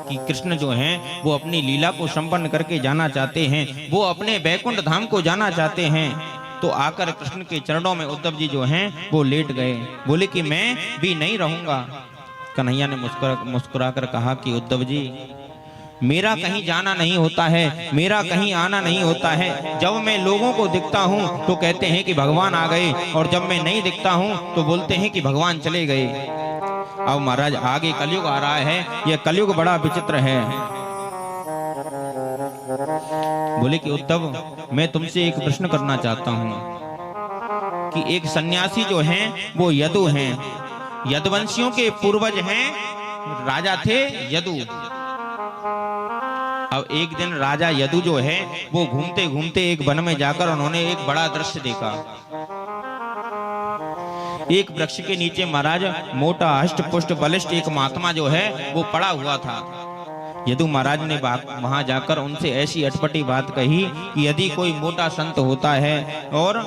कि कृष्ण जो हैं वो अपनी लीला को संपन्न करके जाना चाहते हैं, वो अपने बैकुंठ धाम को जाना चाहते हैं। तो आकर कृष्ण के चरणों में उद्धव जी जो हैं वो लेट गए, बोले कि मैं भी नहीं रहूंगा। कन्हैया ने मुस्कुराकर कहा कि उद्धव जी, मेरा कहीं जाना नहीं होता है, मेरा कहीं आना नहीं होता है। जब मैं लोगों को दिखता हूँ तो कहते हैं कि भगवान आ गए, और जब मैं नहीं दिखता हूँ तो बोलते हैं कि भगवान चले गए। अब महाराज आगे कलयुग आ रहा है, यह कलयुग बड़ा विचित्र है। बोले कि उद्धव, मैं तुमसे एक प्रश्न करना चाहता हूँ कि एक सन्यासी जो हैं वो यदु हैं, यदुवंशियों के पूर्वज हैं, राजा थे यदु। अब एक दिन राजा यदु जो है वो घूमते घूमते एक वन में जाकर उन्होंने एक बड़ा दृश्य देखा। एक वृक्ष के नीचे महाराज मोटा हष्ट पुष्ट बलिष्ठ एक महात्मा जो है वो पड़ा हुआ था। यदु महाराज ने वहां जाकर उनसे ऐसी अटपटी बात कही कि यदि कोई मोटा संत होता है और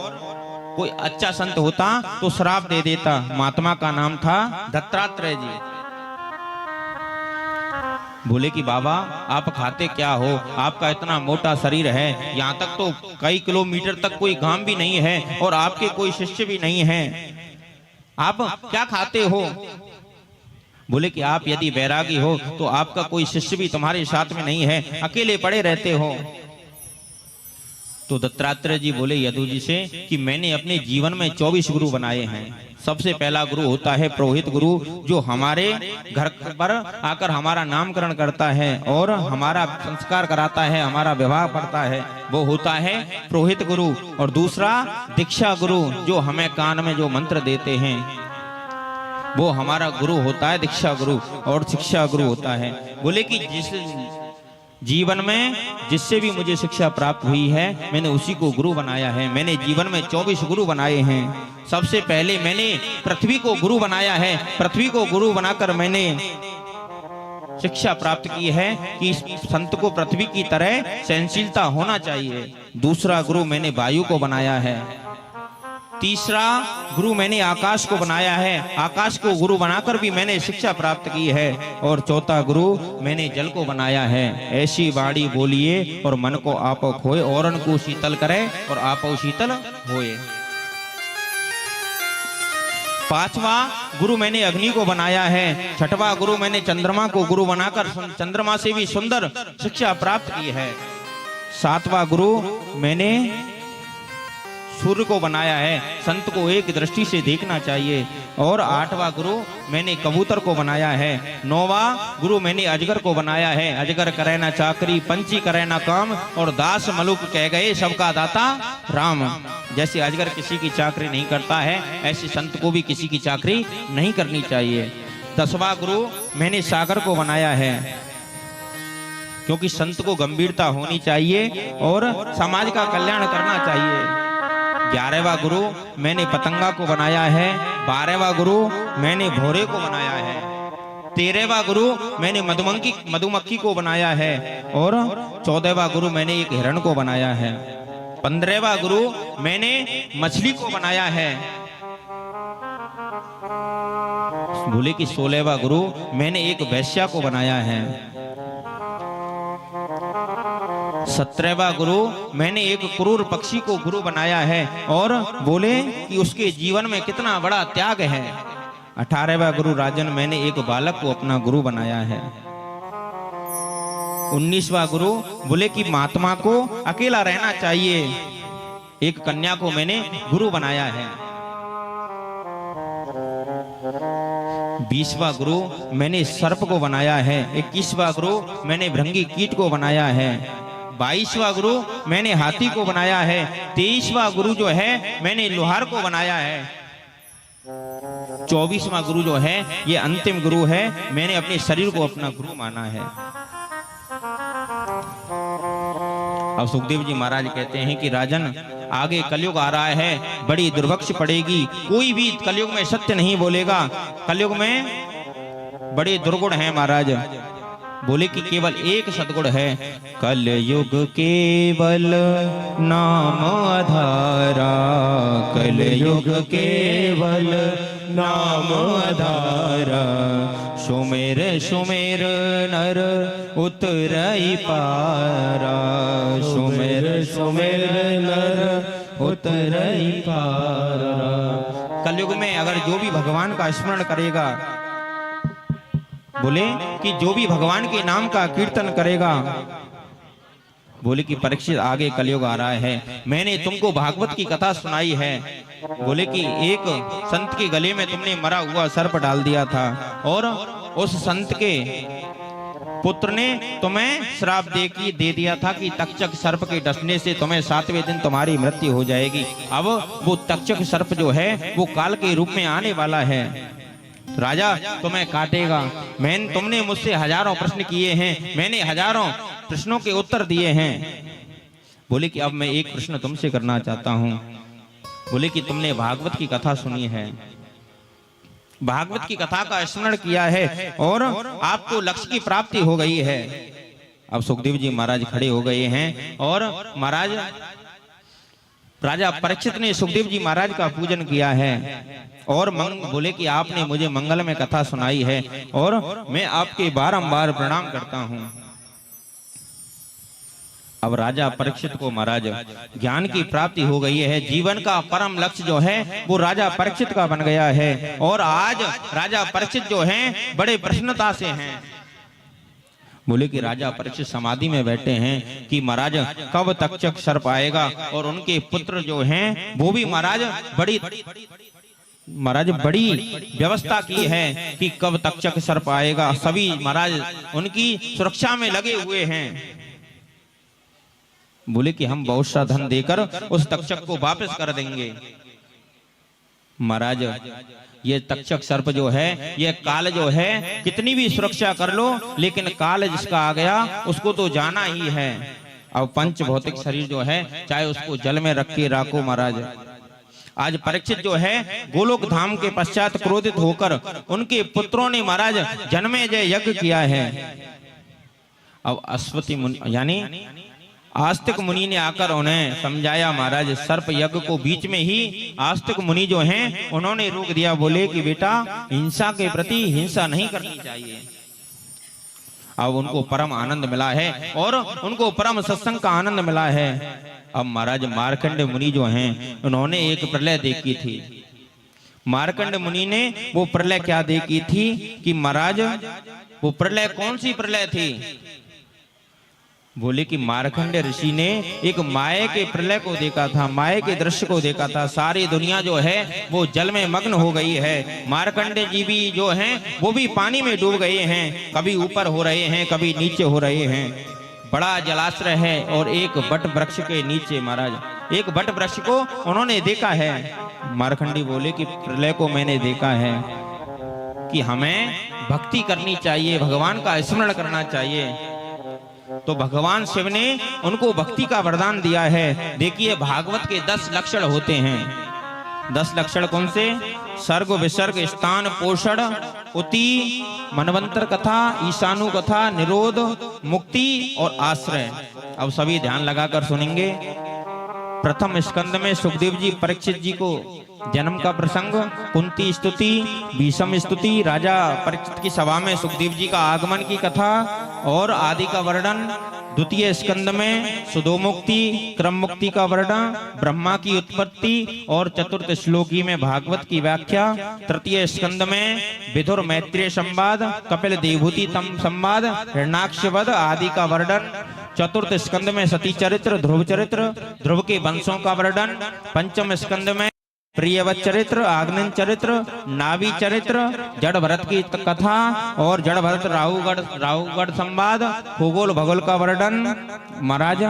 कोई अच्छा संत होता तो श्राप दे देता। महात्मा का नाम था दत्तात्रेय जी। बोले कि बाबा, आप खाते क्या हो? आपका इतना मोटा शरीर है, यहाँ तक तो कई किलोमीटर तक कोई गांव भी नहीं है और आपके कोई शिष्य भी नहीं है, आप क्या खाते हो? बोले कि आप यदि बैरागी हो तो आपका कोई शिष्य भी तुम्हारे साथ में नहीं है, अकेले पड़े रहते हो। तो दत्तात्रेय जी बोले यदु जी से कि मैंने अपने जीवन में 24 गुरु बनाए हैं। सबसे पहला गुरु होता है पुरोहित गुरु, जो हमारे घर पर आकर हमारा नामकरण करता है और हमारा संस्कार कराता है, हमारा विवाह पढ़ता है, वो होता है पुरोहित गुरु। और दूसरा दीक्षा गुरु, जो हमें कान में जो मंत्र देते हैं, वो हमारा गुरु होता है दीक्षा गुरु। और शिक्षा गुरु होता है, बोले कि जिस जीवन में जिससे भी मुझे शिक्षा प्राप्त हुई है मैंने उसी को गुरु बनाया है। मैंने जीवन में 24 गुरु बनाए हैं। सबसे पहले मैंने पृथ्वी को गुरु बनाया है। पृथ्वी को गुरु बनाकर मैंने शिक्षा प्राप्त की है कि संत को पृथ्वी की तरह सहनशीलता होना चाहिए। दूसरा गुरु मैंने वायु को बनाया है। तीसरा गुरु मैंने आकाश को बनाया है। आकाश को गुरु बनाकर भी मैंने शिक्षा प्राप्त की है। और चौथा गुरु मैंने जल को बनाया है। ऐसी वाणी बोलिए और मन को आप खोए, औरन को शीतल करे और आप शीतल होए। पांचवा गुरु मैंने अग्नि को बनाया है। छठवां गुरु मैंने चंद्रमा को गुरु बनाकर चंद्रमा से भी सुंदर शिक्षा प्राप्त की है। सातवां गुरु मैंने सूर्य को बनाया है, संत को एक दृष्टि से देखना चाहिए। और आठवां गुरु मैंने कबूतर को बनाया है। नौवां गुरु मैंने अजगर को बनाया है। अजगर करे ना चाकरी, पंछी करे ना काम, और दास मलुक कह गए सबका दाता राम। जैसे अजगर किसी की चाकरी नहीं करता है, ऐसे संत को भी किसी की चाकरी नहीं करनी चाहिए। 10वां गुरु मैंने सागर को बनाया है, क्योंकि संत को गंभीरता होनी चाहिए और समाज का कल्याण करना चाहिए। 11वां गुरु मैंने पतंगा को बनाया है। 12वां गुरु मैंने भौरे को बनाया है। 13वां गुरु मैंने मधुमक्खी को बनाया है। और 14वां गुरु मैंने एक हिरण को बनाया है। 15वां गुरु मैंने मछली को बनाया है। बोले कि 16वां गुरु मैंने एक वैश्या को बनाया है। 17वां गुरु मैंने एक क्रूर पक्षी को गुरु बनाया है। और बोले कि उसके जीवन में कितना बड़ा त्याग है। 18वां गुरु राजन मैंने एक बालक को अपना गुरु बनाया है। 19वां गुरु बोले कि महात्मा को अकेला रहना चाहिए। एक कन्या को मैंने गुरु बनाया है। 20वां गुरु मैंने सर्प को बनाया है। 21वां गुरु मैंने भृंगी कीट को बनाया है। 22वां गुरु मैंने हाथी को बनाया है। 23वां गुरु जो है मैंने लोहार को बनाया है। 24वां गुरु जो है ये अंतिम गुरु है, मैंने अपने शरीर को अपना गुरु माना है। अब सुखदेव जी महाराज कहते हैं कि राजन, आगे कलयुग आ रहा है, बड़ी दुर्भक्ष पड़ेगी। कोई भी कलयुग में सत्य नहीं बोलेगा। कलयुग में बड़े दुर्गुण हैं महाराज। बोले कि केवल एक सद्गुण है, कलयुग केवल नाम आधारा। कलयुग केवल नाम आधारा। सुमेर सुमेर नर उतरई पारा। सुमेर सुमेर नर उतरई पारा। कलयुग में अगर जो भी भगवान का स्मरण करेगा, बोले कि जो भी भगवान के नाम का कीर्तन करेगा, बोले कि परीक्षित आगे कलयुग आ रहा है, मैंने तुमको भागवत की कथा सुनाई है। बोले कि एक संत के गले में तुमने मरा हुआ सर्प डाल दिया था और उस संत के पुत्र ने तुम्हें श्राप दे दिया था कि तक्षक सर्प के डसने से तुम्हें 7वें दिन तुम्हारी मृत्यु हो जाएगी। अब वो तक्षक सर्प जो है वो काल के रूप में आने वाला है, राजा तुम्हें काटेगा। तुमने मुझसे हजारों प्रश्न किए हैं, मैंने हजारों प्रश्नों के उत्तर दिए हैं। बोले कि अब मैं एक प्रश्न तुमसे करना चाहता हूं। बोले कि तुमने भागवत की कथा सुनी है, भागवत की कथा का स्मरण किया है और आपको लक्ष्य की प्राप्ति हो गई है। अब सुखदेव जी महाराज खड़े हो गए हैं और महाराज राजा परीक्षित ने सुखदेव जी महाराज का पूजन किया है और बोले कि आपने मुझे मंगल में कथा सुनाई है और मैं आपके बारंबार प्रणाम करता हूं। अब राजा परीक्षित को महाराज ज्ञान की प्राप्ति हो गई है। जीवन का परम लक्ष्य जो है वो राजा परीक्षित का बन गया है और आज राजा परीक्षित जो हैं बड़े प्रसन्नता से हैं। बोले कि राजा परीक्षित समाधि में बैठे हैं कि महाराज कब तक्षक सर्प आएगा और उनके पुत्र जो हैं वो भी महाराज बड़ी व्यवस्था की है कि कब तक्षक सर्प आएगा। सभी महाराज उनकी सुरक्षा में लगे हुए हैं। बोले कि हम बहुत सा धन देकर उस तक्षक को वापस कर देंगे। महाराज ये तक्षक सर्प जो है, ये काल जो है, कितनी भी सुरक्षा कर लो लेकिन काल जिसका आ गया उसको तो जाना ही है। अब पंच भौतिक शरीर जो है चाहे उसको जल में रख के रखो महाराज। आज परीक्षित जो है गोलोक धाम के पश्चात क्रोधित होकर उनके पुत्रों ने महाराज जन्मेजय यज्ञ किया है। अब अश्वती मुनि यानी आस्तिक मुनि ने आकर उन्हें समझाया महाराज। सर्प यज्ञ को बीच में ही आस्तिक मुनि जो हैं उन्होंने रोक दिया। बोले कि बेटा हिंसा के प्रति हिंसा नहीं करनी चाहिए। अब उनको परम आनंद मिला है और उनको परम सत्संग का आनंद मिला है। अब महाराज मार्कंड मुनि जो हैं उन्होंने एक प्रलय देखी थी। मार्कंड मुनि ने वो प्रलय क्या देखी थी कि महाराज वो प्रलय कौन सी प्रलय थी। बोले कि मार्कंड ऋषि ने एक माया के प्रलय को देखा था, माया के दृश्य को देखा था। सारी दुनिया जो है वो जल में मग्न हो गई है। मार्कंड जी भी जो हैं वो भी पानी में डूब गए हैं, कभी ऊपर हो रहे हैं कभी नीचे हो रहे हैं। बड़ा जलाश्रय है और एक बट वृक्ष के नीचे महाराज एक बट वृक्ष को उन्होंने देखा है। मार्कंडी बोले कि प्रलय को मैंने देखा है कि हमें भक्ति करनी चाहिए, भगवान का स्मरण करना चाहिए। तो भगवान शिव ने उनको भक्ति का वरदान दिया है। देखिए भागवत के 10 लक्षण होते हैं। 10 लक्षण कौन से सर्ग विसर्ग स्थान पोषण उति मनवंतर कथा ईशानु कथा निरोध मुक्ति और आश्रय। अब सभी ध्यान लगाकर सुनेंगे। प्रथम स्कंद में सुखदेव जी परीक्षित जी को जन्म का प्रसंग, कुंती स्तुति, भीष्म स्तुति, राजा परीक्षित की सभा में सुखदेव जी का आगमन की कथा और आदि का वर्णन। द्वितीय स्कंद में सुदोमुक्ति क्रम मुक्ति का वर्णन, ब्रह्मा की उत्पत्ति और चतुर्थ श्लोकी में भागवत की व्याख्या। तृतीय स्कंद में विदुर मैत्रेय संवाद, कपिल देवहूति संवाद, हिरण्याक्ष वध आदि का वर्णन। चतुर्थ स्कंद में सती चरित्र, ध्रुव चरित्र, ध्रुव के वंशों का वर्णन। पंचम स्कंद में प्रियवत चरित्र, आग्नेय चरित्र, नाभि चरित्र, जड़ भरत की कथा और जड़ भरत राहुगढ़ संवाद, खगोल भगोल का वर्णन। महाराज